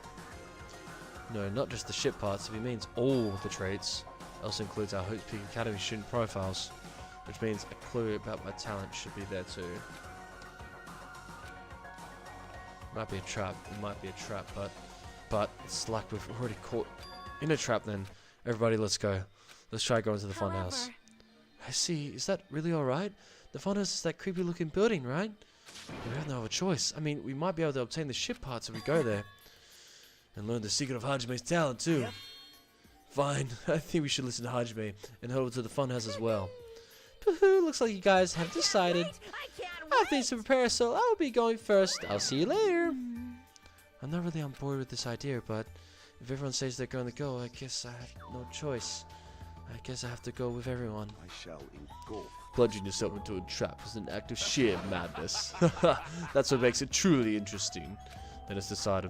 No, not just the ship parts. It means all the traits. It also includes our Host Peak Academy student profiles, which means a clue about my talent should be there too. Might be a trap. It might be a trap, but it's like we've already caught in a trap. Then everybody, let's go. Let's try going to the funhouse. I see. Is that really alright? The funhouse is that creepy looking building, right? We have no other choice. I mean, we might be able to obtain the ship parts if we go there. And learn the secret of Hajime's talent, too. Yep. Fine. I think we should listen to Hajime and head over to the funhouse as well. Looks like you guys have decided. I have things to prepare, so I'll be going first. I'll see you later. I'm not really on board with this idea, but if everyone says they're going to go, I guess I have no choice. I guess I have to go with everyone. I shall engulf. Plunging yourself into a trap is an act of sheer madness. That's what makes it truly interesting. Let us decide.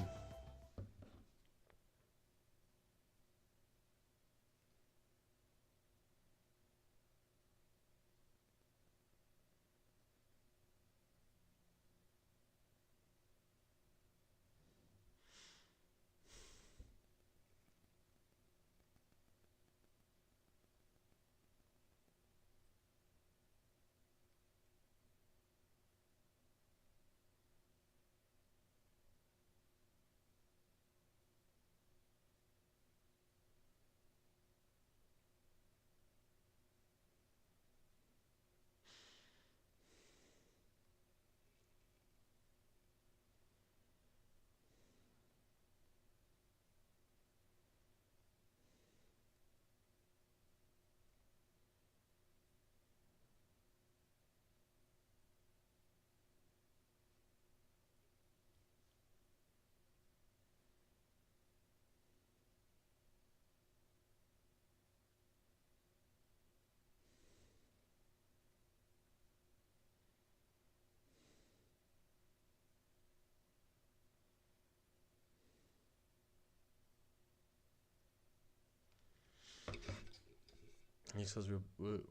It's because we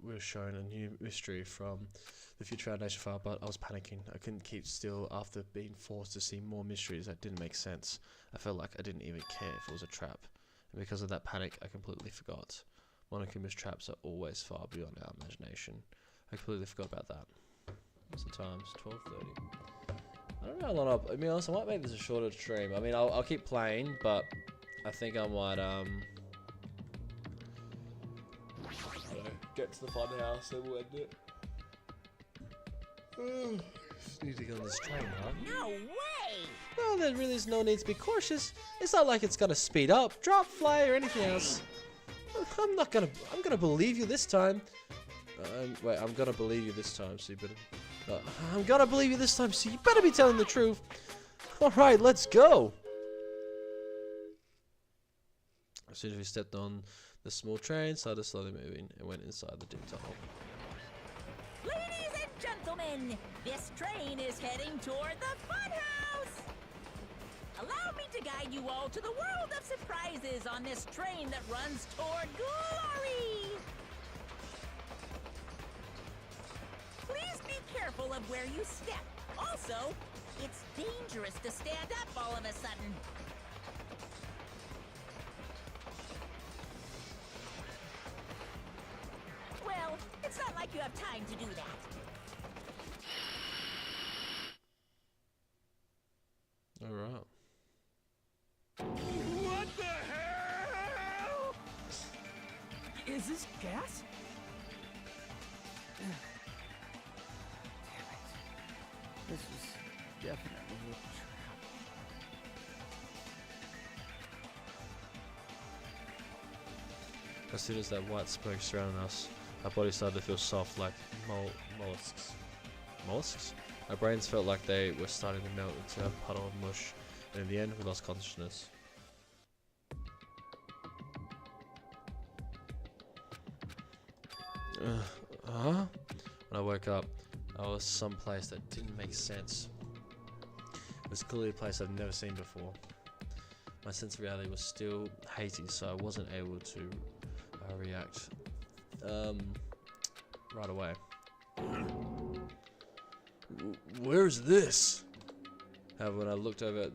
were shown a new mystery from the Future Foundation file, but I was panicking. I couldn't keep still after being forced to see more mysteries that didn't make sense. I felt like I didn't even care if it was a trap. And because of that panic, I completely forgot. Monokuma's traps are always far beyond our imagination. I completely forgot about that. What's the time? It's 12:30. I don't know how long I mean, honestly, I might make this a shorter stream. I mean, I'll keep playing, but I think I might, I don't know, get to the fun house, then we'll end it. Just need to get on this train, right? No way! No, there really is no need to be cautious. It's not like it's gonna speed up, drop, fly, or anything else. I'm gonna believe you this time. Wait, I'm gonna believe you this time, so you better... I'm gonna believe you this time, so you better be telling the truth. Alright, let's go! As soon as we stepped on the small train, started slowly moving, and went inside the dim tunnel. Ladies and gentlemen, this train is heading toward the funhouse! Allow me to guide you all to the world of surprises on this train that runs toward glory! Please be careful of where you step. Also, it's dangerous to stand up all of a sudden. Well, it's not like you have time to do that. Alright. What the hell? Is this gas? Damn it. This is definitely a trap. As soon as that white smoke surrounded us, our bodies started to feel soft like mollusks. Mollusks? Our brains felt like they were starting to melt into a puddle of mush, and in the end, we lost consciousness. When I woke up, I was someplace that didn't make sense. It was clearly a place I've never seen before. My sense of reality was still hazy, so I wasn't able to react right away. Where's this? However, when I looked over at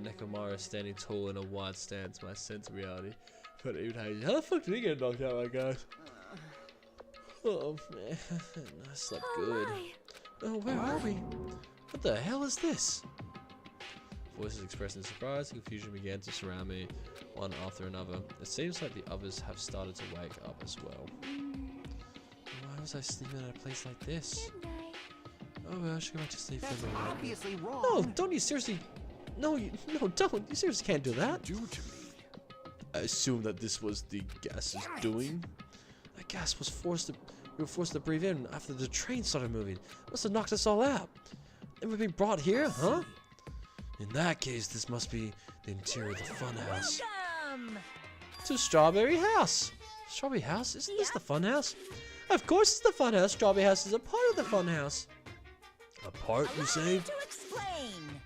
Nekomara standing tall in a wide stance, my sense of reality felt even hazy. How the fuck did he get knocked out, my guys? Oh man, I slept good. Oh, where are we? What the hell is this? Voices expressing surprise and confusion began to surround me, one after another. It seems like the others have started to wake up as well. Why was I sleeping at a place like this? Oh well, I should go back to sleep for a minute. Obviously wrong. No, don't you seriously? No, don't. You seriously can't do that. Do to me. I assume that this was the gas's doing. That gas was we were forced to breathe in after the train started moving. Must have knocked us all out. And we've been brought here, huh? In that case, this must be the interior of the funhouse. Welcome! To Strawberry House. Strawberry House? Isn't this the funhouse? Of course it's the funhouse. Strawberry House is a part of the funhouse. A part, you Allow say? me to explain.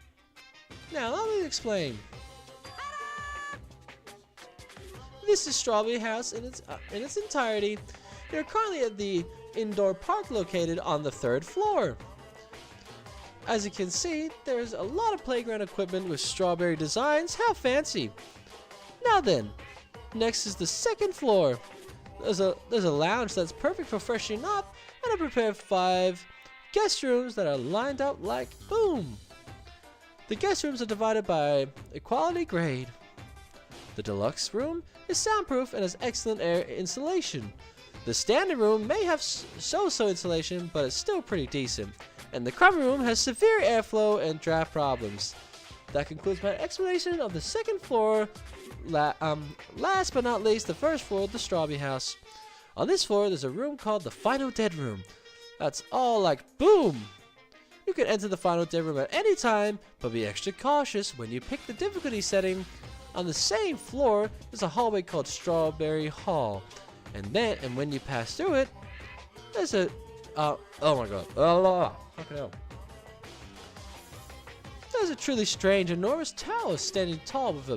Now, let me explain. This is Strawberry House in its entirety. You're currently at the indoor park located on the 3rd floor. As you can see, there's a lot of playground equipment with strawberry designs. How fancy! Now then, next is the 2nd floor. There's a lounge that's perfect for freshening up, and I prepared 5 guest rooms that are lined up like boom. The guest rooms are divided by equality grade. The deluxe room is soundproof and has excellent air insulation. The standard room may have so-so insulation, but it's still pretty decent. And the common room has severe airflow and draft problems. That concludes my explanation of the 2nd floor. Last but not least, the 1st floor of the Strawberry House. On this floor, there's a room called the Final Dead Room. That's all like boom! You can enter the Final Dead Room at any time, but be extra cautious when you pick the difficulty setting. On the same floor, there's a hallway called Strawberry Hall. And when you pass through it, there's a oh my god. Fucking hell. There's a truly strange, enormous tower standing tall with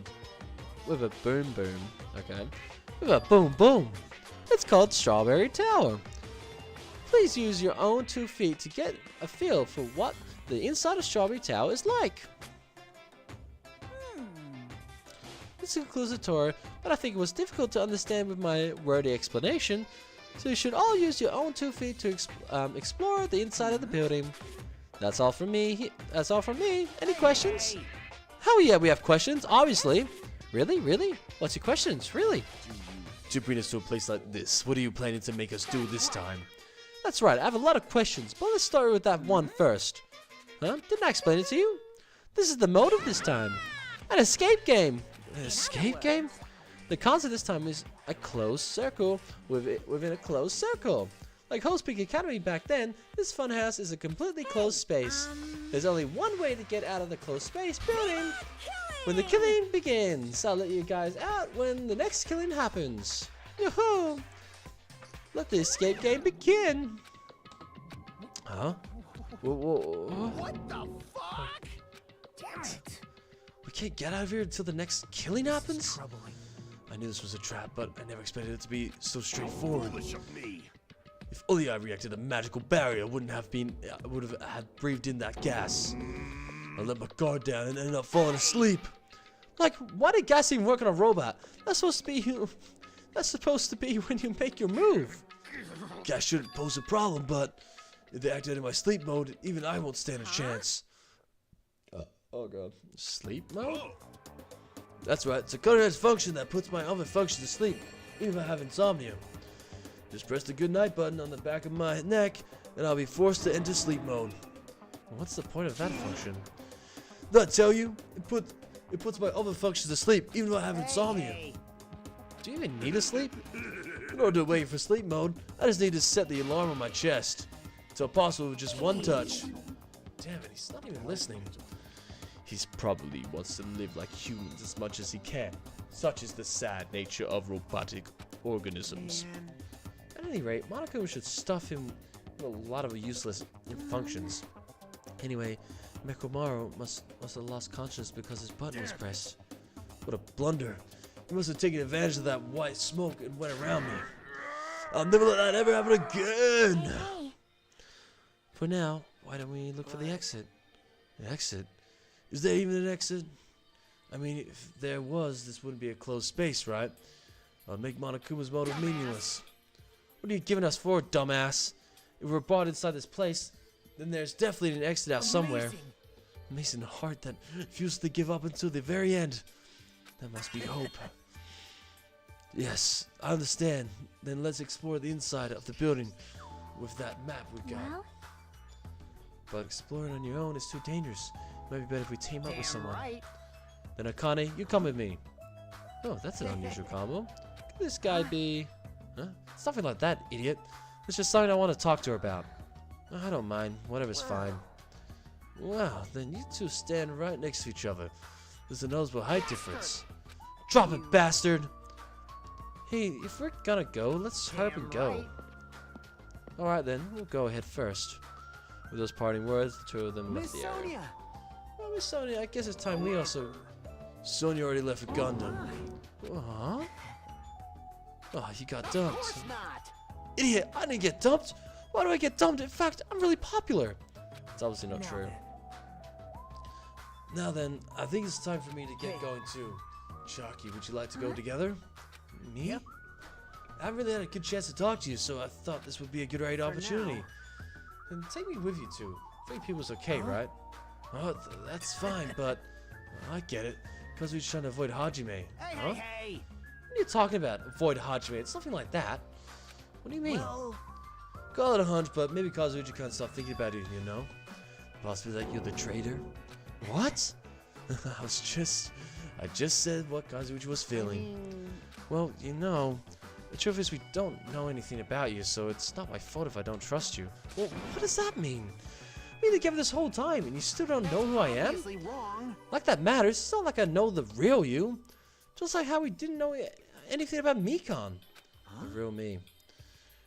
a boom boom. Okay. With a boom boom. It's called Strawberry Tower. Please use your own 2 feet to get a feel for what the inside of Strawberry Tower is like. This concludes the tour, but I think it was difficult to understand with my wordy explanation, so you should all use your own 2 feet to explore the inside of the building. That's all from me. Any questions? Hell yeah, we have questions, obviously. Really? Really? What's your questions? Really? To bring us to a place like this, what are you planning to make us do this time? That's right, I have a lot of questions, but let's start with that one first. Huh? Didn't I explain it to you? This is the motive this time. An escape game. An escape game? The concept this time is a closed circle within a closed circle. Like Host Peak Academy back then, this funhouse is a completely closed space. There's only one way to get out of the closed space building. When the killing begins, I'll let you guys out when the next killing happens. Yoo-hoo! Let the escape game begin. Huh? What the fuck? Damn it. We can't get out of here until the next killing happens? I knew this was a trap, but I never expected it to be so straightforward. Foolish of me. If only I reacted to a magical barrier, I would have had breathed in that gas. I let my guard down and ended up falling asleep. Like, why did gas even work on a robot? That's supposed to be when you make your move. Gas shouldn't pose a problem, but if they activate in my sleep mode, even I won't stand a chance. Oh god. Sleep mode? That's right, it's a cutting-edge function that puts my other functions to sleep, even if I have insomnia. Just press the good night button on the back of my neck, and I'll be forced to enter sleep mode. What's the point of that function? Did I tell you? It puts my other functions to sleep, even though I have insomnia. Do you even need to sleep? In order to wait for sleep mode, I just need to set the alarm on my chest. It's possible with just one touch. Damn it, he's not even listening. He's probably wants to live like humans as much as he can. Such is the sad nature of robotic organisms. At any rate, Monokuma should stuff him with a lot of useless functions. Anyway, Mekomaru must have lost consciousness because his button was pressed. What a blunder. He must have taken advantage of that white smoke and went around me. I'll never let that ever happen again! For now, why don't we look for the exit? The exit? Is there even an exit? I mean, if there was, this wouldn't be a closed space, right? I'll make Monokuma's motive meaningless. What are you giving us for, dumbass? If we're brought inside this place, then there's definitely an exit out somewhere. Amazing heart that refuses to give up until the very end. That must be hope. Yes, I understand. Then let's explore the inside of the building with that map we got. Well, But exploring on your own is too dangerous. It might be better if we team up with someone. Right. Then Akane, you come with me. Oh, that's an unusual combo. Could this guy be... Huh? Something like that, idiot. It's just something I want to talk to her about. I don't mind. Whatever's fine. Wow, then you two stand right next to each other. There's a noticeable height difference. Drop it, bastard! Hey, if we're gonna go, let's hurry up and go. Alright then, we'll go ahead first. With those parting words, the two of them left Miss the area. Sonia. Well, Miss Sonia, I guess it's time we also... Sonia already left with Gundam. Huh? Oh, you got Of dumped. course not. Idiot, I didn't get dumped! Why do I get dumped? In fact, I'm really popular! It's obviously not Now true. then. Now then, I think it's time for me to get going too. Chalky, would you like to go together? Me? Yep. I haven't really had a good chance to talk to you, so I thought this would be a good right opportunity. now. Then take me with you two. 3 people's okay, right? Oh, that's fine, but I get it. Because we're trying to avoid Hajime. Hey, Huh? hey, hey. What are you talking about? Avoid Hajime? It's nothing like that. What do you mean? Well, Call it a hunch, but maybe Kazuchi can't stop thinking about it, you know? Possibly that you're the traitor? What? I just said what Kazuchi was feeling. Well, you know, the truth is we don't know anything about you, so it's not my fault if I don't trust you. Well, what does that mean? We've been together this whole time, and you still don't know who I am? obviously wrong. Like that matters. It's not like I know the real you. Just like how we didn't know anything about Mikon. The real me.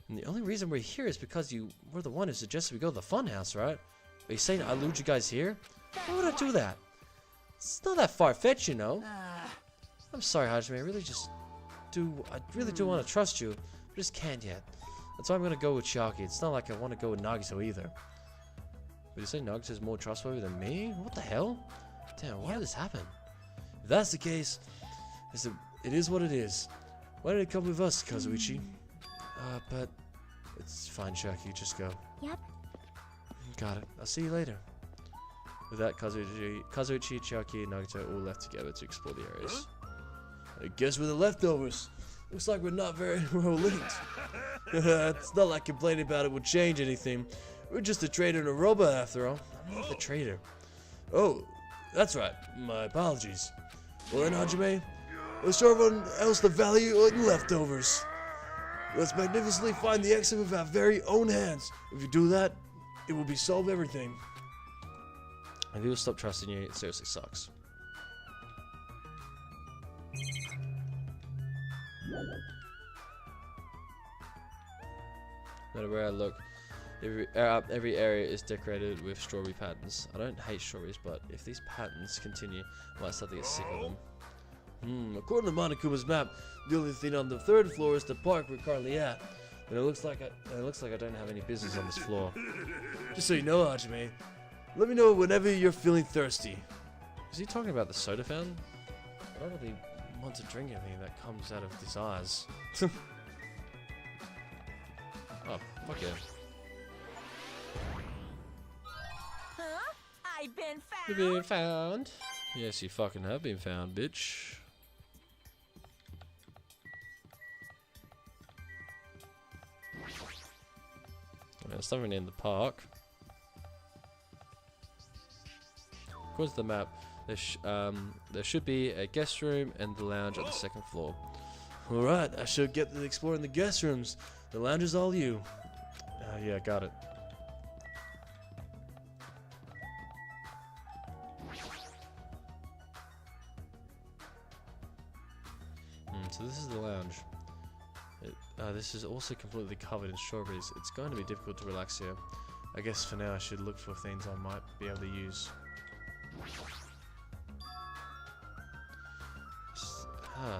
And the only reason we're here is because you were the one who suggested we go to the funhouse, right? Are you saying I lured you guys here? Why would I do that? It's not that far-fetched, you know. I'm sorry, Hajime. I really do want to trust you. I just can't yet. That's why I'm gonna go with Chiaki. It's not like I want to go with Nagito either. Would you say Nagito's more trustworthy than me? What the hell? Damn, why did this happen? If that's the case, it is what it is. Why did it come with us, Kazuichi? But it's fine, Chiaki. Just go. Yep. Got it. I'll see you later. With that, Kazuichi, Chiaki, and Nagito all left together to explore the areas. I guess we're the leftovers. Looks like we're not very well linked. It's not like complaining about it will change anything. We're just a trader and a robot after all. I'm not the trader. Oh, that's right. My apologies. Well then, Hajime, let's show everyone else the value of the leftovers. Let's magnificently find the exit with our very own hands. If you do that, it will be solve everything. If people stop trusting you, it seriously sucks. No matter where I look, every area is decorated with strawberry patterns. I don't hate strawberries, but if these patterns continue, I might start to get sick of them. According to Monokuma's map, the only thing on the 3rd floor is the park we're currently at. And it looks like I don't have any business on this floor. Just so you know, Hajime, let me know whenever you're feeling thirsty. Is he talking about the soda fountain? I don't really want to drink anything that comes out of his eyes. Oh, fuck yeah. Huh? I've been found. You've been found. Yes, you fucking have been found, bitch. There's something in the park. According to the map, there should be a guest room and the lounge on the 2nd floor. Alright, I should get to exploring the guest rooms. The lounge is all you. Yeah, got it. So this is the lounge. This is also completely covered in strawberries. It's going to be difficult to relax here. I guess for now I should look for things I might be able to use.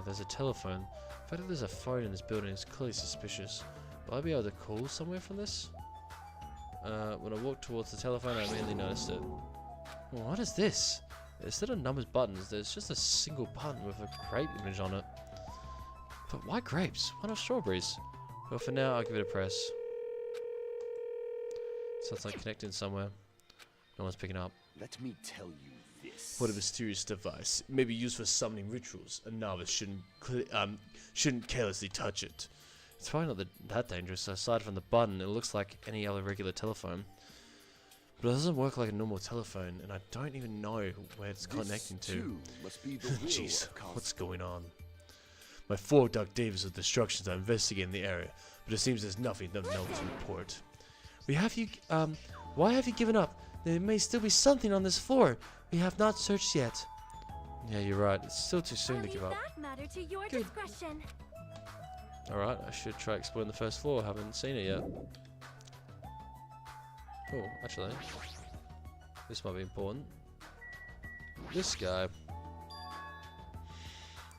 There's a telephone. The fact that there's a phone in this building is clearly suspicious. Will I be able to call somewhere from this? When I walked towards the telephone, I immediately noticed it. Well, what is this? Instead of numbers buttons, there's just a single button with a grape image on it. But why grapes? Why not strawberries? Well, for now, I'll give it a press. Sounds like connecting somewhere. No one's picking up. Let me tell you this. What a mysterious device. It may be used for summoning rituals. A novice shouldn't carelessly touch it. It's probably not that dangerous. Aside from the button, it looks like any other regular telephone. But it doesn't work like a normal telephone, and I don't even know where it's connecting to. Must be the Jeez, what's going on? My 4 Dark Davis of Destructions are investigating the area, but it seems there's nothing of note to report. Why have you given up? There may still be something on this floor. We have not searched yet. Yeah, you're right. It's still too soon to give up. That matter to your Good. discretion. Alright, I should try exploring the 1st floor. Haven't seen it yet. Oh, actually, this might be important. This guy.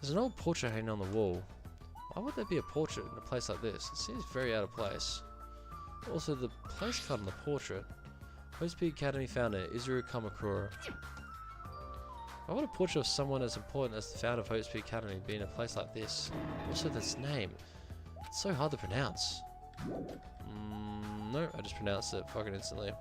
There's an old portrait hanging on the wall. Why would there be a portrait in a place like this? It seems very out of place. Also, the place card on the portrait. OSP Academy founder, Izuru Kamakura. Why would a portrait of someone as important as the founder of OSP Academy be in a place like this? Also, this name. It's so hard to pronounce. No, I just pronounced it fucking instantly.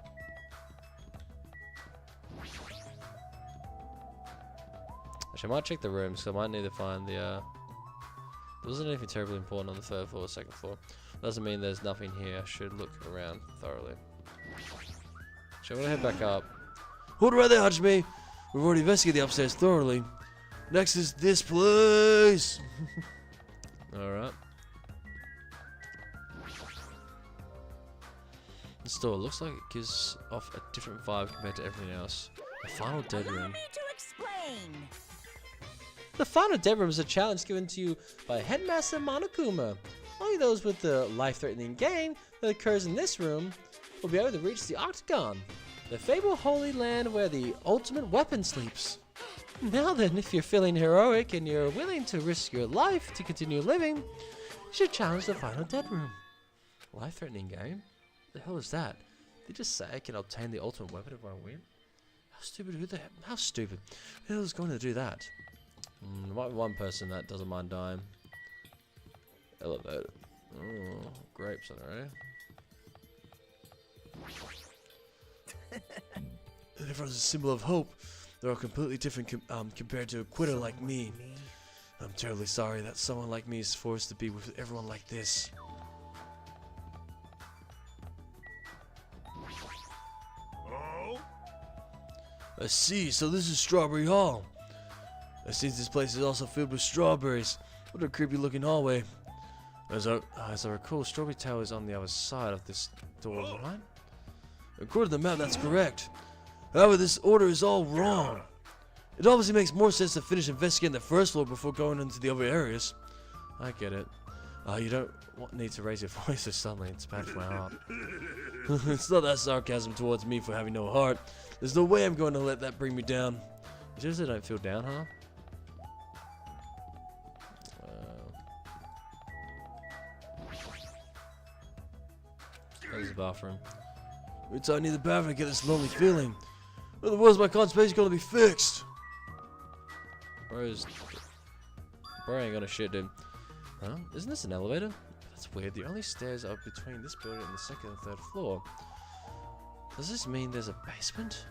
Actually, I might check the rooms, so I might need to find the, there wasn't anything terribly important on the 3rd floor or 2nd floor. Doesn't mean there's nothing here. I should look around thoroughly. So I'm gonna head back up. Hold it right there, Hajime! We've already investigated the upstairs thoroughly. Next is this place! Alright. This door looks like it gives off a different vibe compared to everything else. The final dead Allow room. me to explain. The final dead room is a challenge given to you by Headmaster Monokuma. Only those with the life-threatening game that occurs in this room will be able to reach the Octagon, the fabled holy land where the ultimate weapon sleeps. Now then, if you're feeling heroic and you're willing to risk your life to continue living, should challenge the final dead room. Life-threatening game? What the hell is that? Did they just say I can obtain the ultimate weapon if I win? How stupid, how stupid? Who the hell is going to do that? There might be one person that doesn't mind dying. Elevator. Oh, grapes, alright. Everyone's a symbol of hope. They're all completely different compared to a quitter like me. I'm terribly sorry that someone like me is forced to be with everyone like this. Oh? I see, so this is Strawberry Hall. It seems this place is also filled with strawberries. What a creepy looking hallway. As I recall, Strawberry Tower is on the other side of this door, right? According to the map, that's correct. However, this order is all wrong. It obviously makes more sense to finish investigating the first floor before going into the other areas. I get it. You don't need to raise your voice so suddenly. It's bad for my heart. It's not that sarcasm towards me for having no heart. There's no way I'm going to let that bring me down. You seriously don't feel down, huh? There's the bathroom. Every time I need the bathroom, I get this lonely feeling. Otherwise, my constipation's gonna be fixed. Bro ain't gonna shit, dude. Huh? Isn't this an elevator? That's weird. The only stairs are between this building and the second and third floor. Does this mean there's a basement?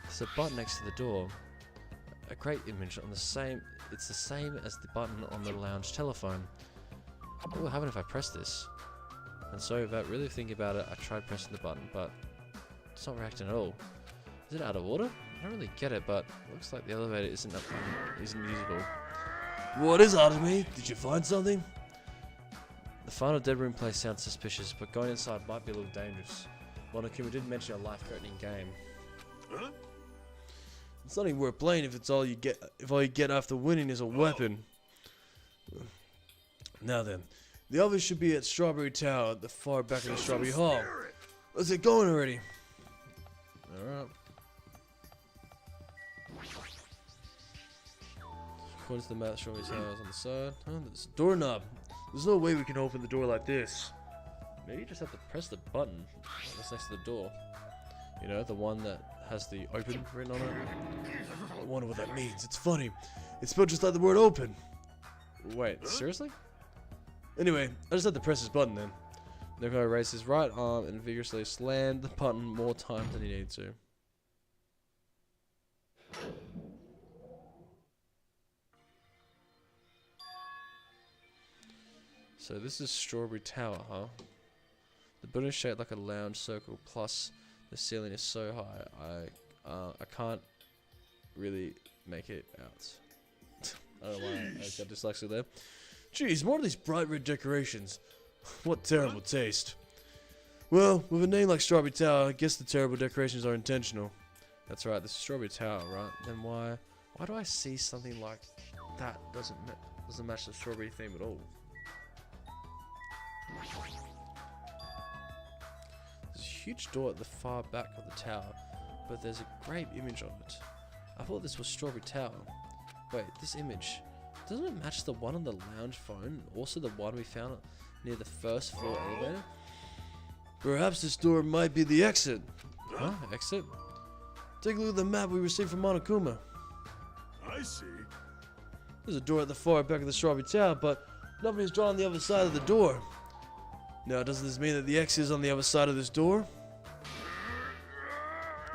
There's a button next to the door. A great image on the same. It's the same as the button on the lounge telephone. What will happen if I press this? And so, without really thinking about it, I tried pressing the button, but it's not reacting at all. Is it out of order? I don't really get it, but it looks like the elevator isn't usable. What is out of me? Did you find something? The final dead room place sounds suspicious, but going inside might be a little dangerous. Monokuma did mention a life-threatening game. Huh? It's not even worth playing if all you get after winning is a weapon. Now then. The others should be at Strawberry Tower, at the far back of the Strawberry Hall. Let's get going already. Alright. According to the map, Strawberry Tower is on the side. Oh, there's a doorknob. There's no way we can open the door like this. Maybe you just have to press the button that's next to the door. You know, the one that has the open written on it. I wonder what that means. It's funny. It's spelled just like the word open. Wait, seriously? Anyway, I just had to press this button then. Neko raised his right arm and vigorously slammed the button more times than he needed to. So this is Strawberry Tower, huh? The building is shaped like a lounge circle, plus the ceiling is so high, I can't really make it out. I don't know why I got dyslexia there. Jeez, more of these bright red decorations. What terrible taste. Well, with a name like Strawberry Tower, I guess the terrible decorations are intentional. That's right, this is Strawberry Tower, right? Then why do I see something like that doesn't match the strawberry theme at all? There's a huge door at the far back of the tower, but there's a great image of it. I thought this was Strawberry Tower. Wait, this image, doesn't it match the one on the lounge phone, and also the one we found near the first floor elevator? Perhaps this door might be the exit. Huh? Exit? Take a look at the map we received from Monokuma. I see. There's a door at the far back of the Strawberry Tower, but nothing is drawn on the other side of the door. Now, doesn't this mean that the exit is on the other side of this door?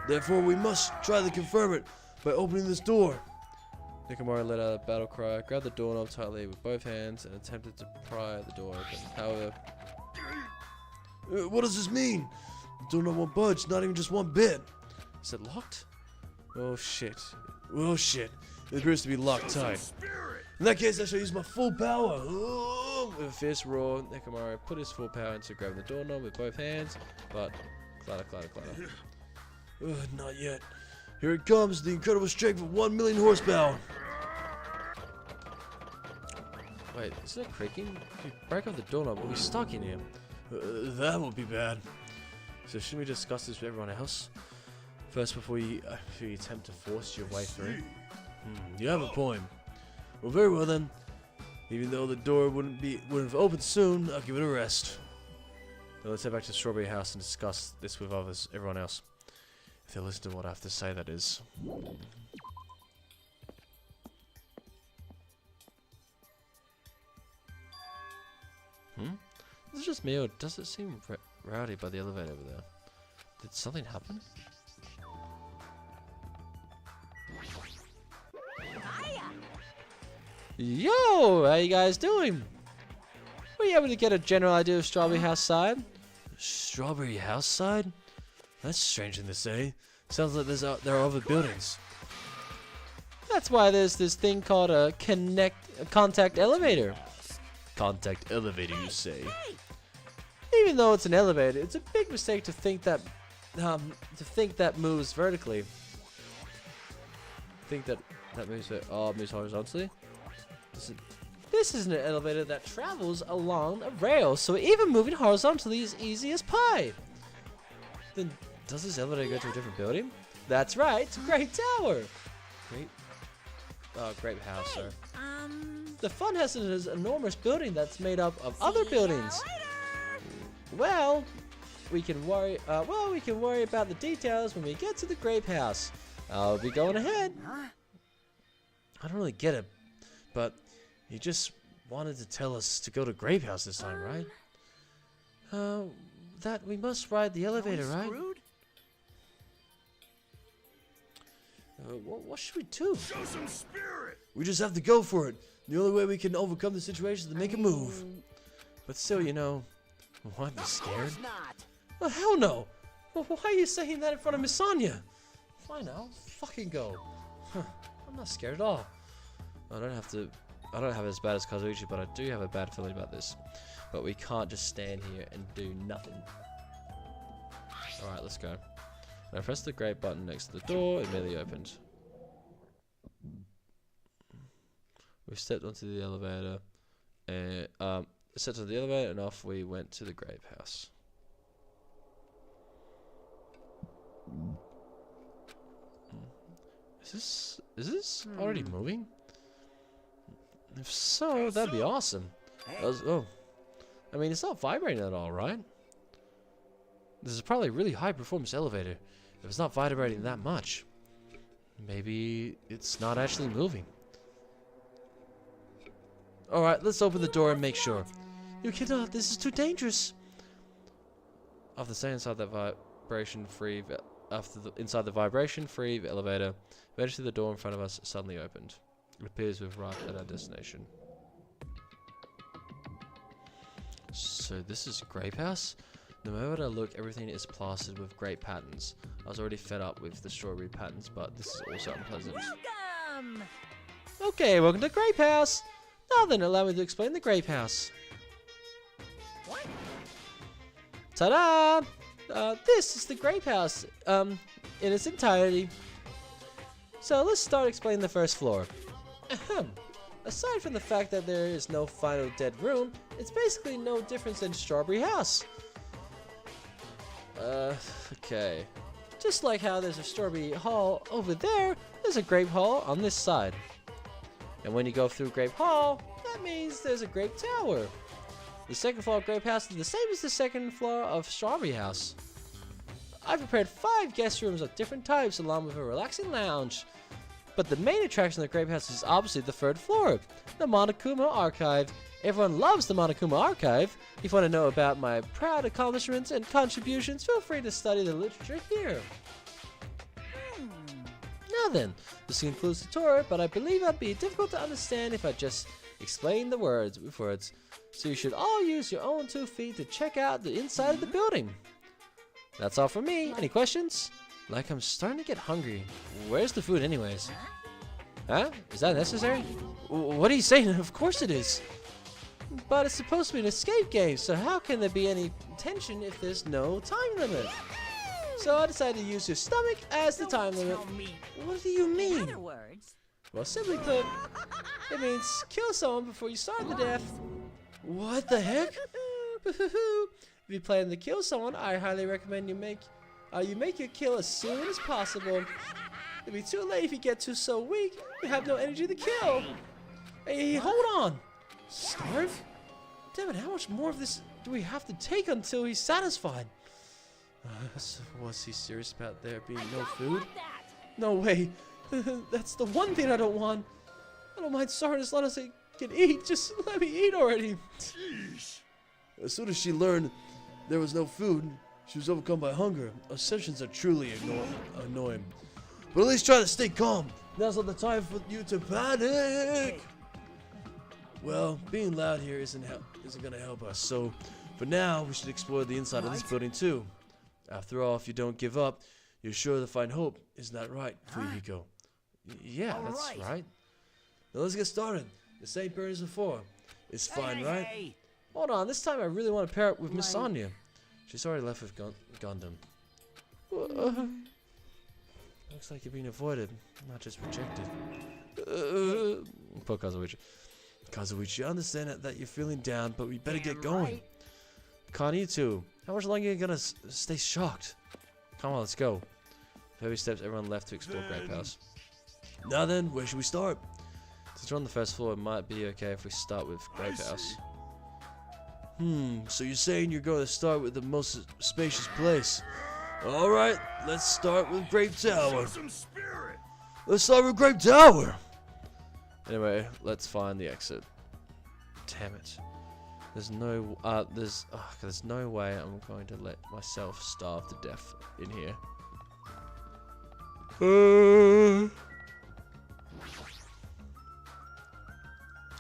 Therefore, we must try to confirm it by opening this door. Nekomaru let out a battle cry, grabbed the doorknob tightly with both hands, and attempted to pry the door open. However, what does this mean? The doorknob won't budge, not even just one bit. Is it locked? Oh shit. Oh shit. It appears to be locked tight. In that case, I shall use my full power. With a fierce roar, Nekomaru put his full power into grabbing the doorknob with both hands, but clatter, clatter, clatter. Not yet. Here it comes, the incredible strength of 1 million horsepower. Wait, is it creaking? If we break off the doorknob, we'll be stuck in here. That won't be bad. So shouldn't we discuss this with everyone else? First, before you attempt to force your way through? You have a point. Well, very well then. Even though the door wouldn't have opened soon, I'll give it a rest. Now let's head back to the Strawberry House and discuss this with everyone else. If they listen to what I have to say, that is. Is it just me, or does it seem rowdy by the elevator over there? Did something happen? Yo, how you guys doing? Were you able to get a general idea of Strawberry House side? Strawberry House side? That's strange thing to say. Sounds like there are other buildings. That's why there's this thing called a contact elevator. Contact elevator, you say? Even though it's an elevator, it's a big mistake to think that moves vertically. Think that moves horizontally. This isn't an elevator that travels along a rail, so even moving horizontally is easy as pie. Then does this elevator go to a different building? That's right, it's a great tower. Grape house, sir. The funhouse is an enormous building that's made up of other buildings. Well, we can worry about the details when we get to the grape house. I'll be going ahead. I don't really get it, but you just wanted to tell us to go to grape house this time, right? That we must ride the elevator, right? What should we do? Show some spirit! We just have to go for it. The only way we can overcome the situation is to make a move. But still, you know, what? You scared? Oh, hell no! Well, why are you saying that in front of Miss Sonia? Fine, I'll fucking go. I'm not scared at all. I don't have it as bad as Kazuichi, but I do have a bad feeling about this. But we can't just stand here and do nothing. Alright, let's go. I pressed the great button next to the door, it immediately opened. We stepped onto the elevator, and off we went to the grape house. Is this already moving? If so, that'd be awesome. I mean, it's not vibrating at all, right? This is probably a really high performance elevator. If it's not vibrating that much, maybe it's not actually moving. Alright, let's open the door and make sure. You cannot, this is too dangerous. After staying inside the vibration-free elevator, eventually the door in front of us suddenly opened. It appears we've arrived at our destination. So this is Grape House? No matter where I look, everything is plastered with grape patterns. I was already fed up with the strawberry patterns, but this is also unpleasant. Welcome! Okay, welcome to Grape House! Now then, allow me to explain the Grape House. What? Ta-da! This is the Grape House, in its entirety. So let's start explaining the first floor. Ahem. Aside from the fact that there is no final dead room, it's basically no different than Strawberry House. Okay. Just like how there's a Strawberry Hall over there, there's a Grape Hall on this side. And when you go through Grape Hall, that means there's a Grape Tower. The second floor of Grape House is the same as the second floor of Strawberry House. I've prepared 5 guest rooms of different types along with a relaxing lounge. But the main attraction of the Grape House is obviously the 3rd floor, the Monokuma Archive. Everyone loves the Monokuma Archive. If you want to know about my proud accomplishments and contributions, feel free to study the literature here. Now then, this concludes the tour, but I believe it'd be difficult to understand if I just explain the words with words. So you should all use your own 2 feet to check out the inside of the building. That's all from me. Any questions? Like, I'm starting to get hungry. Where's the food anyways? Huh? Is that necessary? What are you saying? Of course it is. But it's supposed to be an escape game, so how can there be any tension if there's no time limit? So I decided to use your stomach as the time limit. What do you mean? In other words, Well, simply put, it means kill someone before you starve to death. What the heck? If you plan to kill someone, I highly recommend you make your kill as soon as possible. It'll be too late if you get so weak you have no energy to kill. Hey, hold on. Starve? Damn it, how much more of this do we have to take until he's satisfied? So was he serious about there being no food? No way. That's the one thing I don't want. I don't mind starving as long as I can eat. Just let me eat already. Sheesh. As soon as she learned there was no food, she was overcome by hunger. Assumptions are truly annoying. But at least try to stay calm. Now's not the time for you to panic. Well, being loud here isn't gonna help us. So, for now, we should explore the inside of this building too. After all, if you don't give up, you're sure to find hope. Isn't that right, Fuyuhiko? Yeah, that's right. Now let's get started. The same pair as before. It's fine, right? Hold on, this time I really want to pair up with Miss Sonia. She's already left with Gundam. Looks like you're being avoided, not just rejected. Poor Kazuichi. Kazuichi, I understand that you're feeling down, but we better get going. Right. Con, you too. How much longer are you gonna stay shocked? Come on, let's go. Heavy steps, everyone left to explore Grape House. Now then, where should we start? Since we're on the first floor, it might be okay if we start with Grape House. So you're saying you're going to start with the most spacious place? Alright, let's start with Grape Tower. Show some spirit. Let's start with Grape Tower. Anyway, let's find the exit. Damn it. There's no way I'm going to let myself starve to death in here.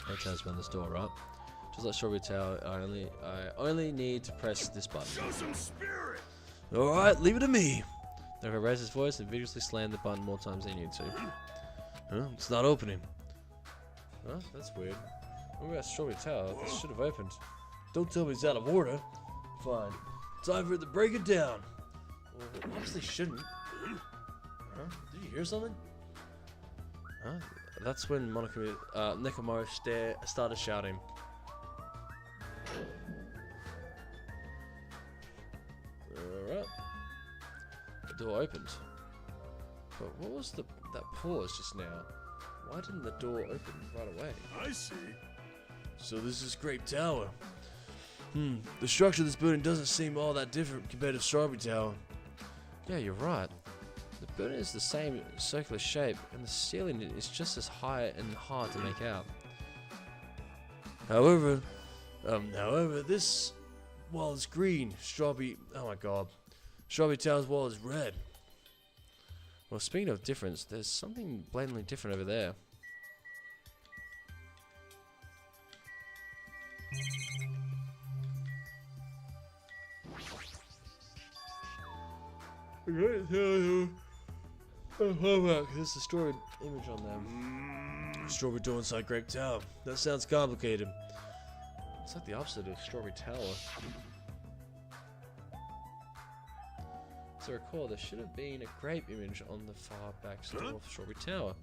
Okay, let's run this door, right? Just like Strawberry Tower, I only need to press this button. Show some spirit. Alright, leave it to me. Noko raised his voice and vigorously slammed the button more times than he needed to. Huh? It's not opening. Huh? That's weird. When we got Strawberry Tower, this should have opened. Don't tell me it's out of order. Fine. Time for it to break it down. Well, it obviously shouldn't. Huh? Did you hear something? Huh? That's when Nekomaru started shouting. Alright. The door opened. But what was that pause just now? Why didn't the door open right away? I see. So this is Grape Tower. The structure of this building doesn't seem all that different compared to Strawberry Tower. Yeah, you're right. The building is the same circular shape, and the ceiling is just as high and hard to make out. However, this wall is green. Strawberry Tower's wall is red. Well, speaking of difference, there's something blatantly different over there. There's a strawberry image on them. Strawberry door inside Grape Tower. That sounds complicated. It's like the opposite of Strawberry Tower. As I recall, there should have been a grape image on the far back door of Strawberry Tower.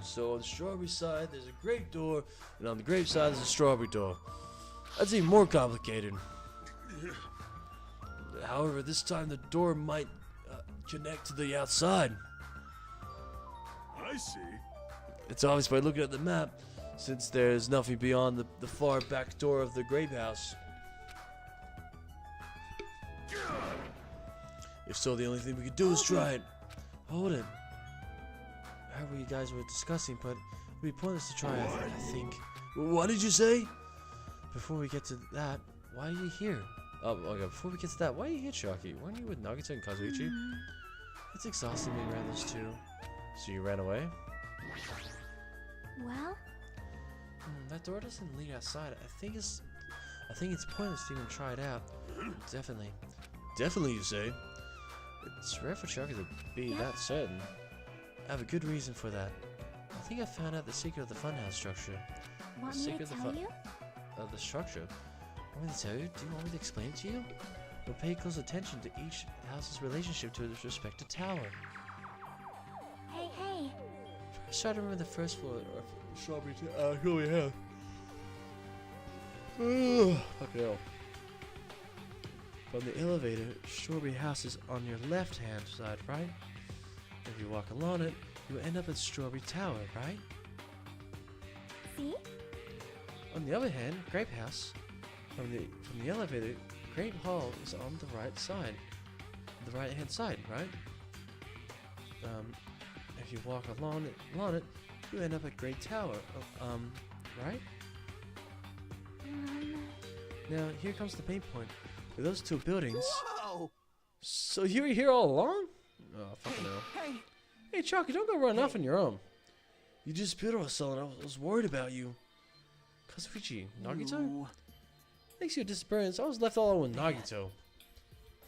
So on the strawberry side, there's a grape door, and on the grape side, there's a strawberry door. That's even more complicated. However, this time the door might connect to the outside. I see. It's obvious by looking at the map, since there's nothing beyond the far back door of the grape house. If so, the only thing we could do is try it. Hold it. I heard what you guys were discussing, but it'd be pointless to try, I think. What did you say? Before we get to that, why are you here? Oh, okay, before we get to that, why are you here, Sharky? Weren't you with Nagito and Kazuichi? It's exhausting being around those two. So you ran away? Well, That door doesn't lead outside. I think it's pointless to even try it out. Definitely. Definitely, you say? It's rare for Sharky to be that certain. I have a good reason for that. I think I found out the secret of the funhouse structure. want me to tell you? The structure? Want me to tell you? Do you want me to explain it to you? We'll pay close attention to each house's relationship to its respective tower. Hey. First, try to remember the first floor of Strawberry Tower. Here we have. Fucking hell. From the elevator, Strawberry House is on your left-hand side, right? If you walk along it, you end up at Strawberry Tower, right? See? On the other hand, Grape House, from the elevator, Grape Hall is on the right side, the right hand side, right? If you walk along it, you end up at Great Tower. Right? Now here comes the main point. With those two buildings. Whoa! So you were here all along? Oh fucking hell. Hey! Hey Chalky, don't go run off on your own. You disappeared all of a sudden. I was worried about you. Kazuichi, Nagito? You- Thanks to your disappearance, I was left all alone with Nagito.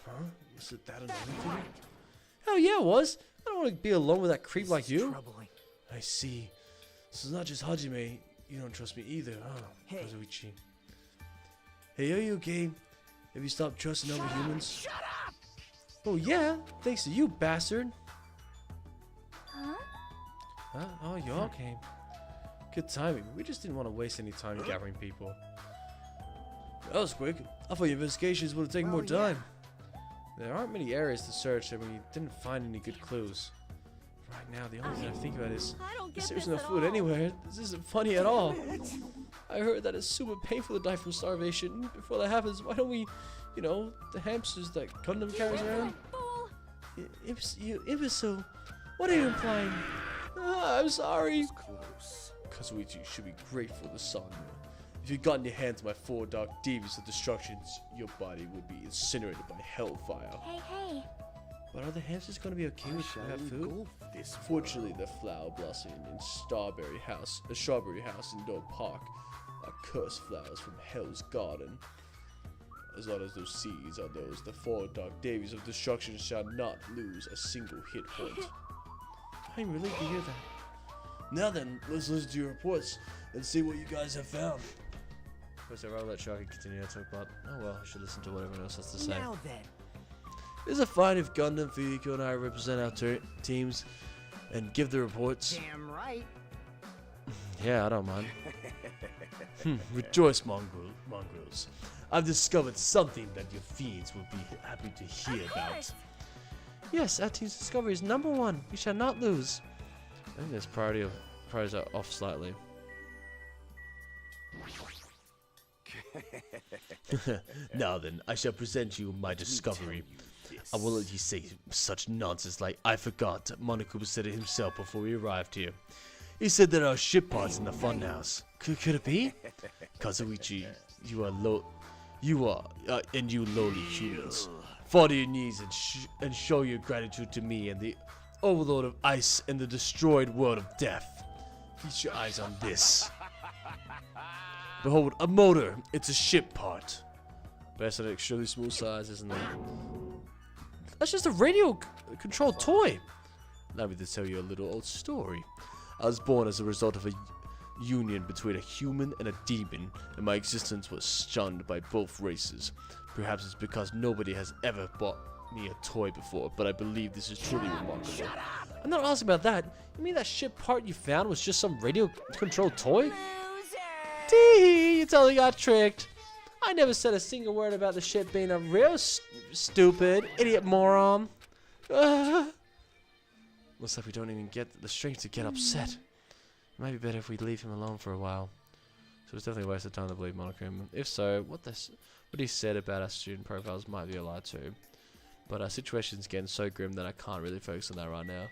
Huh? Was it that annoying for you? Hell yeah, it was. I don't want to be alone with that creep like you. Troubling. I see. So it's not just Hajime. You don't trust me either, huh? Hey. Kazuichi. Hey, are you okay? Have you stopped trusting other humans? Shut up! Oh yeah, thanks to you, bastard. Huh? Huh? Oh, you all came. Good timing. We just didn't want to waste any time gathering people. That was quick. I thought your investigations would have taken more time. There aren't many areas to search, and we didn't find any good clues. Right now, the only thing I think about is I don't get there's this no at food all. anywhere. This isn't funny at all. I heard that it's super painful to die from starvation. Before that happens, why don't we, you know, the hamsters that Gundam carries around? Fool. You imbecile. What are you implying? I'm sorry. Close. Kazuichi should be grateful to Sanya. If you'd gotten your hands on my 4 dark deviants of destructions, your body would be incinerated by hellfire. Hey. But are the hamsters going to be okay with that food? Fortunately, the flower blossoming in Strawberry House in Dog Park are cursed flowers from Hell's Garden. As long as those seeds are those, the 4 dark deviants of destruction shall not lose a single hit point. I'm relieved to hear that. Now then, let's listen to your reports and see what you guys have found. First, I'll let Sharky continue to talk about. Oh well, I should listen to what everyone else has to say. Now then. Is it fine if Gundam, Fuyiko, and I represent our teams and give the reports? Damn right. Yeah, I don't mind. Rejoice, mongrels. I've discovered something that your fiends will be happy to hear about. Yes, our team's discovery is #1. We shall not lose. I think this priorities are off slightly. Now then, I shall present you my discovery. I will let you say such nonsense like, I forgot. Monokuma said it himself before we arrived here. He said that our ship parts in the funhouse. Could it be? Kazuichi, you lowly humans. Fall to your knees and show your gratitude to me and the overlord of ice and the destroyed world of death. Feast your eyes on this. Behold, a motor. It's a ship part. That's an extremely small size, isn't it? That's just a radio-controlled toy. Allow me to tell you a little old story. I was born as a result of a union between a human and a demon, and my existence was shunned by both races. Perhaps it's because nobody has ever bought me a toy before, but I believe this is truly remarkable. I'm not asking about that. You mean that ship part you found was just some radio-controlled toy? Loser. Tee, you totally got tricked. I never said a single word about the ship being a real stupid idiot moron. Looks like we don't even get the strength to get upset. It might be better if we leave him alone for a while. So it's definitely a waste of time to believe Monokuma. If so, what he said about our student profiles might be a lie too. But our situation's getting so grim that I can't really focus on that right now.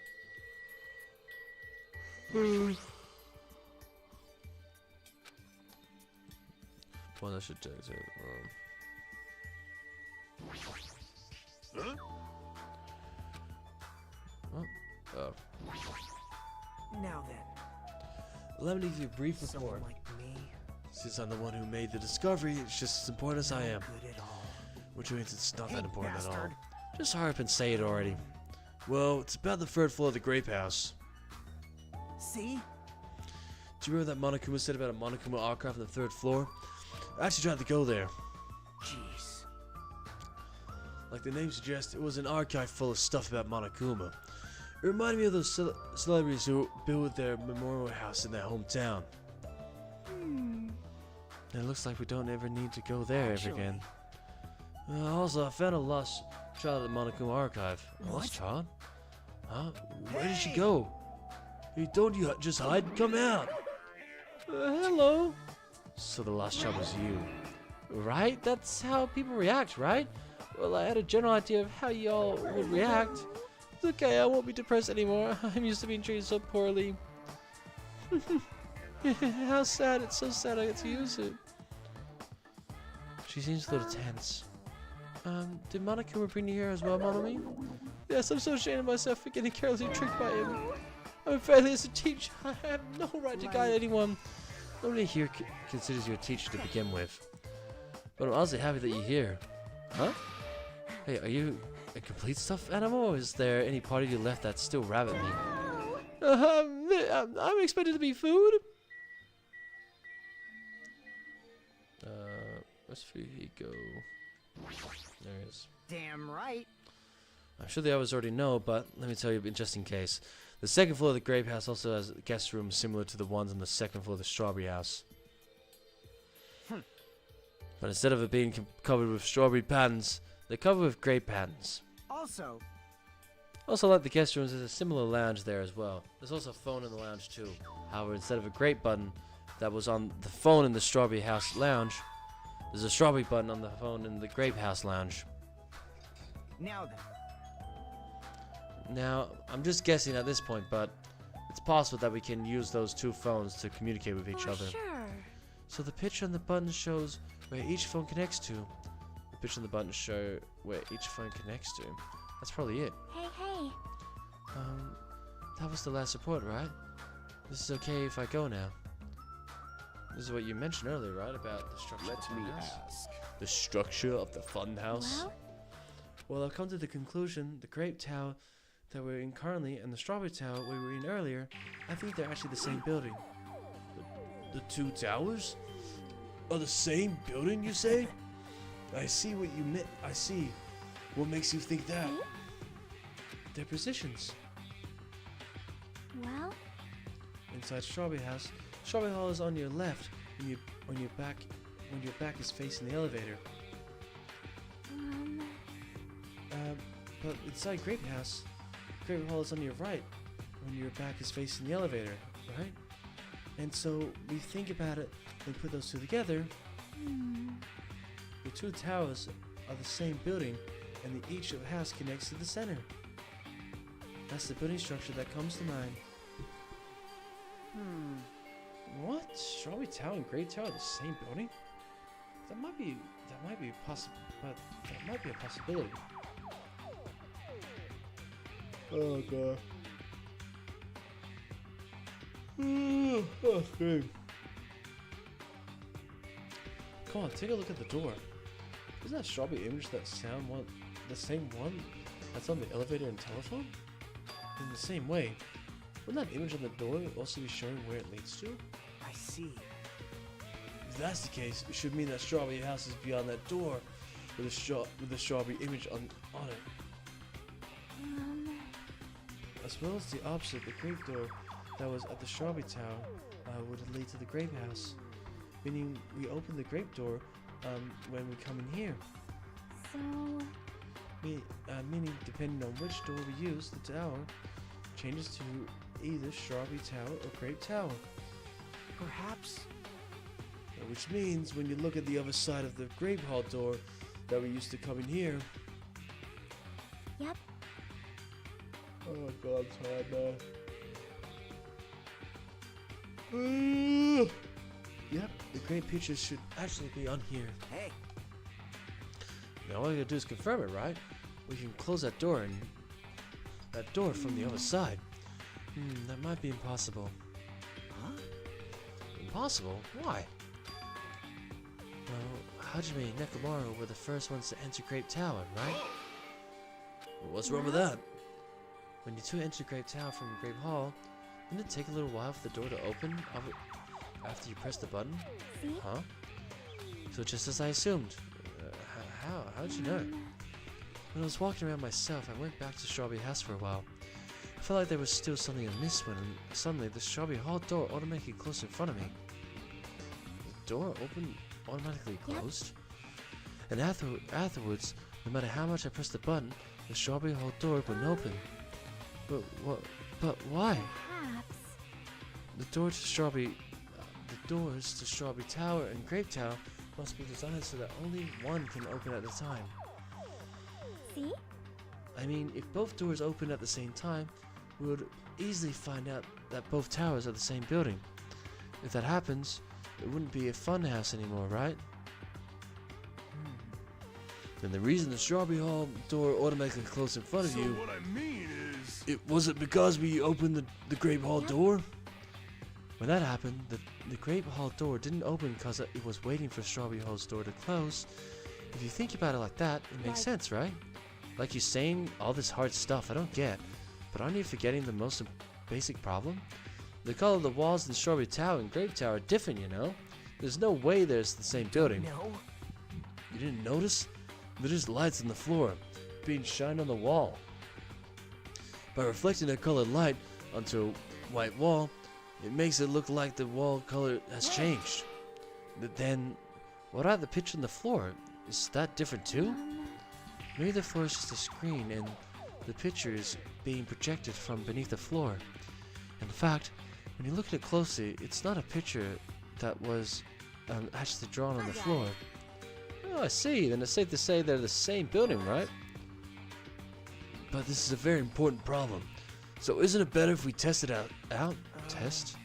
One I should do too. Huh? Oh. Now then. Let me give you a brief Someone report. like me. Since I'm the one who made the discovery, it's just as important as I am. Good at all. Which means it's not Hey, that important at all. bastard. Just hurry up and say it already. Well, it's about the 3rd floor of the Grape House. See? Do you remember that Monokuma said about a Monokuma archive on the 3rd floor? I actually tried to go there. Jeez. Like the name suggests, it was an archive full of stuff about Monokuma. It reminded me of those celebrities who built their memorial house in their hometown. And it looks like we don't ever need to go there ever again. Also, I found a lost child at the Monokuma archive. A lost child? Huh? Where did she go? Hey, don't you just hide? Come out! Hello? So the last child was you. Right? That's how people react, right? Well, I had a general idea of how y'all would react. It's okay, I won't be depressed anymore. I'm used to being treated so poorly. How sad. It's so sad I get to use it. She seems a little tense. Did Monokuma bring you here as well, Monomi? Yes, I'm so ashamed of myself for getting carelessly tricked by him. I'm a failure as a teacher. I have no right to guide anyone. Nobody here considers you a teacher to begin with. But I'm honestly happy that you're here. Huh? Hey, are you a complete stuffed animal, or is there any part of you left that's still rabbit meat? I'm expected to be food. Where's Fujiko? There he is. Damn right. I'm sure the others already know, but let me tell you just in case. The second floor of the grape house also has guest rooms similar to the ones on the second floor of the strawberry house. But instead of it being covered with strawberry patterns, they're covered with grape patterns. Also, Like the guest rooms, there's a similar lounge there as well. There's also a phone in the lounge too. However, instead of a grape button that was on the phone in the strawberry house lounge, there's a strawberry button on the phone in the grape house lounge. now then. Now, I'm just guessing at this point, but it's possible that we can use those two phones to communicate with each other. Sure. So the picture on the button shows where each phone connects to. The picture on the button shows where each phone connects to. That's probably it. Hey, hey. That was the last report, right? This is okay if I go now. This is what you mentioned earlier, right? About the structure of the funhouse? The structure of the funhouse? Well, I've come to the conclusion the grape tower that we're in currently and the strawberry tower we were in earlier, I think they're actually the same building. The two towers are the same building, you say? I see what you meant. I see. What makes you think that? Their positions. Well, Inside Strawberry House, Strawberry Hall is on your left when your back is facing the elevator. But inside Grape House, Grape Hall is on your right when your back is facing the elevator, right? And so we think about it and put those two together. The two towers are the same building, and each of the house connects to the center. That's the building structure that comes to mind. What? Strawberry Tower and Grape Tower are the same building? That might be possible, but that might be a possibility. Oh god. Oh, good. Come on, take a look at the door. Isn't that strawberry image the same one that's on the elevator and telephone? In the same way, wouldn't that image on the door also be showing where it leads to? I see. If that's the case, it should mean that Strawberry House is beyond that door with the strawberry image on it. As well as the opposite, the grape door that was at the Strawberry Tower would lead to the Grape House, meaning we open the grape door when we come in here. so Meaning, depending on which door we use, the tower changes to either Strawberry Tower or Grape Tower. Perhaps. Which means, when you look at the other side of the Grape Hall door that we used to come in here. Yep. Oh god, it's hard now. Yep, the great pictures should actually be on here. Hey. Now all you gotta do is confirm it, right? We can close that door from the other side. That might be impossible. Huh? Impossible? Why? Well, Hajime and Nekomaru were the first ones to enter Grape Tower, right? Well, what's wrong with that? When you two entered Grape Tower from Grape Hall, didn't it take a little while for the door to open after you pressed the button? See? Huh? So just as I assumed. How'd you know? When I was walking around myself, I went back to Strawberry House for a while. I felt like there was still something amiss when suddenly the Strawberry Hall door automatically closed in front of me. The door opened automatically closed? And afterwards, no matter how much I pressed the button, the Strawberry Hall door wouldn't open. But why? Perhaps. The door to the doors to Strawberry Tower and Grape Tower must be designed so that only one can open at a time. See? I mean, if both doors open at the same time, we would easily find out that both towers are the same building. If that happens, it wouldn't be a fun house anymore, right? Then the reason the Strawberry Hall door automatically closed in front of So you, what I mean is... it was it because we opened the Grape Hall door? When that happened, the Grape Hall door didn't open because it was waiting for Strawberry Hall's door to close. If you think about it like that, it makes sense, right? Like you're saying all this hard stuff I don't get, but aren't you forgetting the most basic problem? The color of the walls in Strawberry Tower and Grape Tower are different, you know? There's no way there's the same building. No. You didn't notice? There's lights on the floor, being shined on the wall. By reflecting that colored light onto a white wall, it makes it look like the wall color has changed. But then, what about the picture on the floor? Is that different too? Maybe the floor is just a screen and the picture is being projected from beneath the floor. In fact, when you look at it closely, it's not a picture that was actually drawn on the floor. Oh, I see. Then it's safe to say they're the same building, right? But this is a very important problem. So isn't it better if we test it out? Test?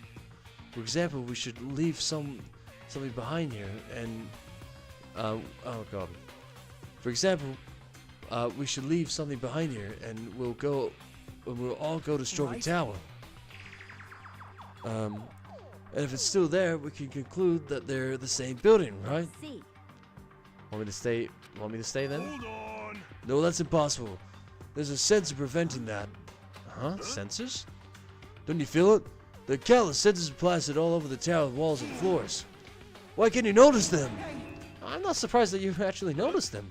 For example, we should leave something behind here and... oh god. For example, we should leave something behind here and we'll all go to Strawberry Tower. And if it's still there, we can conclude that they're the same building, right? See. Want me to stay then? Hold on! No, that's impossible. There's a sensor preventing that. Huh? Sensors? Don't you feel it? There are countless sensors plastered all over the tower walls and floors. Why can't you notice them? I'm not surprised that you actually noticed them.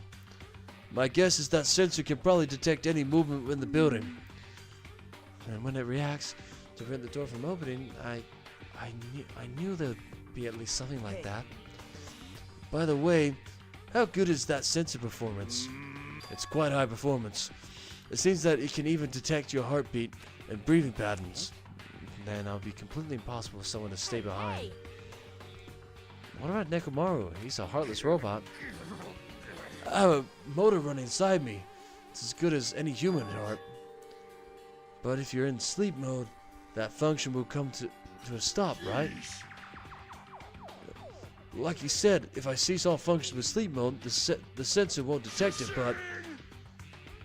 My guess is that sensor can probably detect any movement within the building. And when it reacts to prevent the door from opening, I knew there would be at least something like that. By the way, how good is that sensor performance? It's quite high performance. It seems that it can even detect your heartbeat and breathing patterns. Then it'll be completely impossible for someone to stay behind. What about Nekomaru? He's a heartless robot. I have a motor running inside me. It's as good as any human heart. But if you're in sleep mode, that function will come to a stop, right? Like you said, if I cease all functions with sleep mode, the sensor won't detect it, but...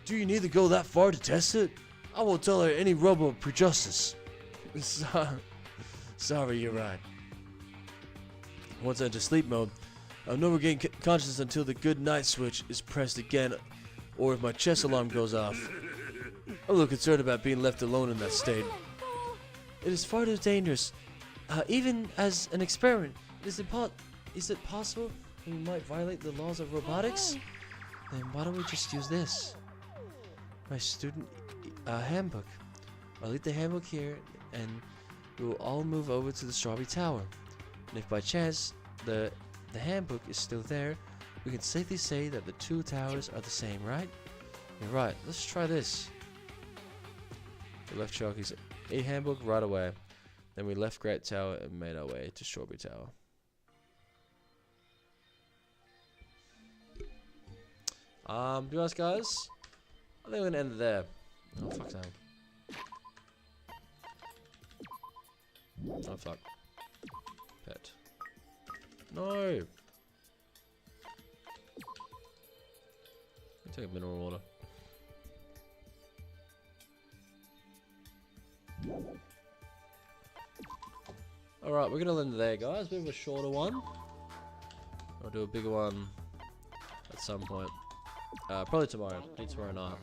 Do you need to go that far to test it? I won't tell her any robot prejustice. Sorry, you're right. Once I enter sleep mode, I'll no regain consciousness until the good night switch is pressed again, or if my chest alarm goes off. I'm a little concerned about being left alone in that state. It is far too dangerous. Even as an experiment, is it possible we might violate the laws of robotics? Then why don't we just use this? My student handbook. I'll leave the handbook here, and we will all move over to the Strawberry Tower. And if by chance the handbook is still there, we can safely say that the two towers are the same, right? You're right. Let's try this. We left Sharky's handbook right away. Then we left Great Tower and made our way to Strawberry Tower. To be honest, guys, I think we're gonna end it there. Oh fuck no. Oh fuck. Pet. No. Take a mineral water. Alright, we're gonna end it there, guys. Bit of a shorter one. I'll do a bigger one at some point. Probably tomorrow. Maybe tomorrow night.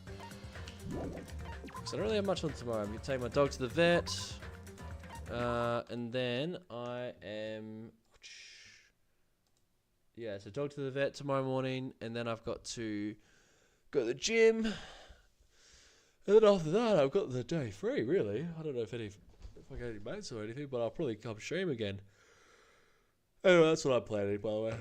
So I don't really have much on tomorrow. I'm gonna take my dog to the vet. And then I am... Yeah, so dog to the vet tomorrow morning. And then I've got to go to the gym. And then after that, I've got the day free, really. I don't know if I get any mates or anything, but I'll probably come stream again. Anyway, that's what I'm planning, by the way.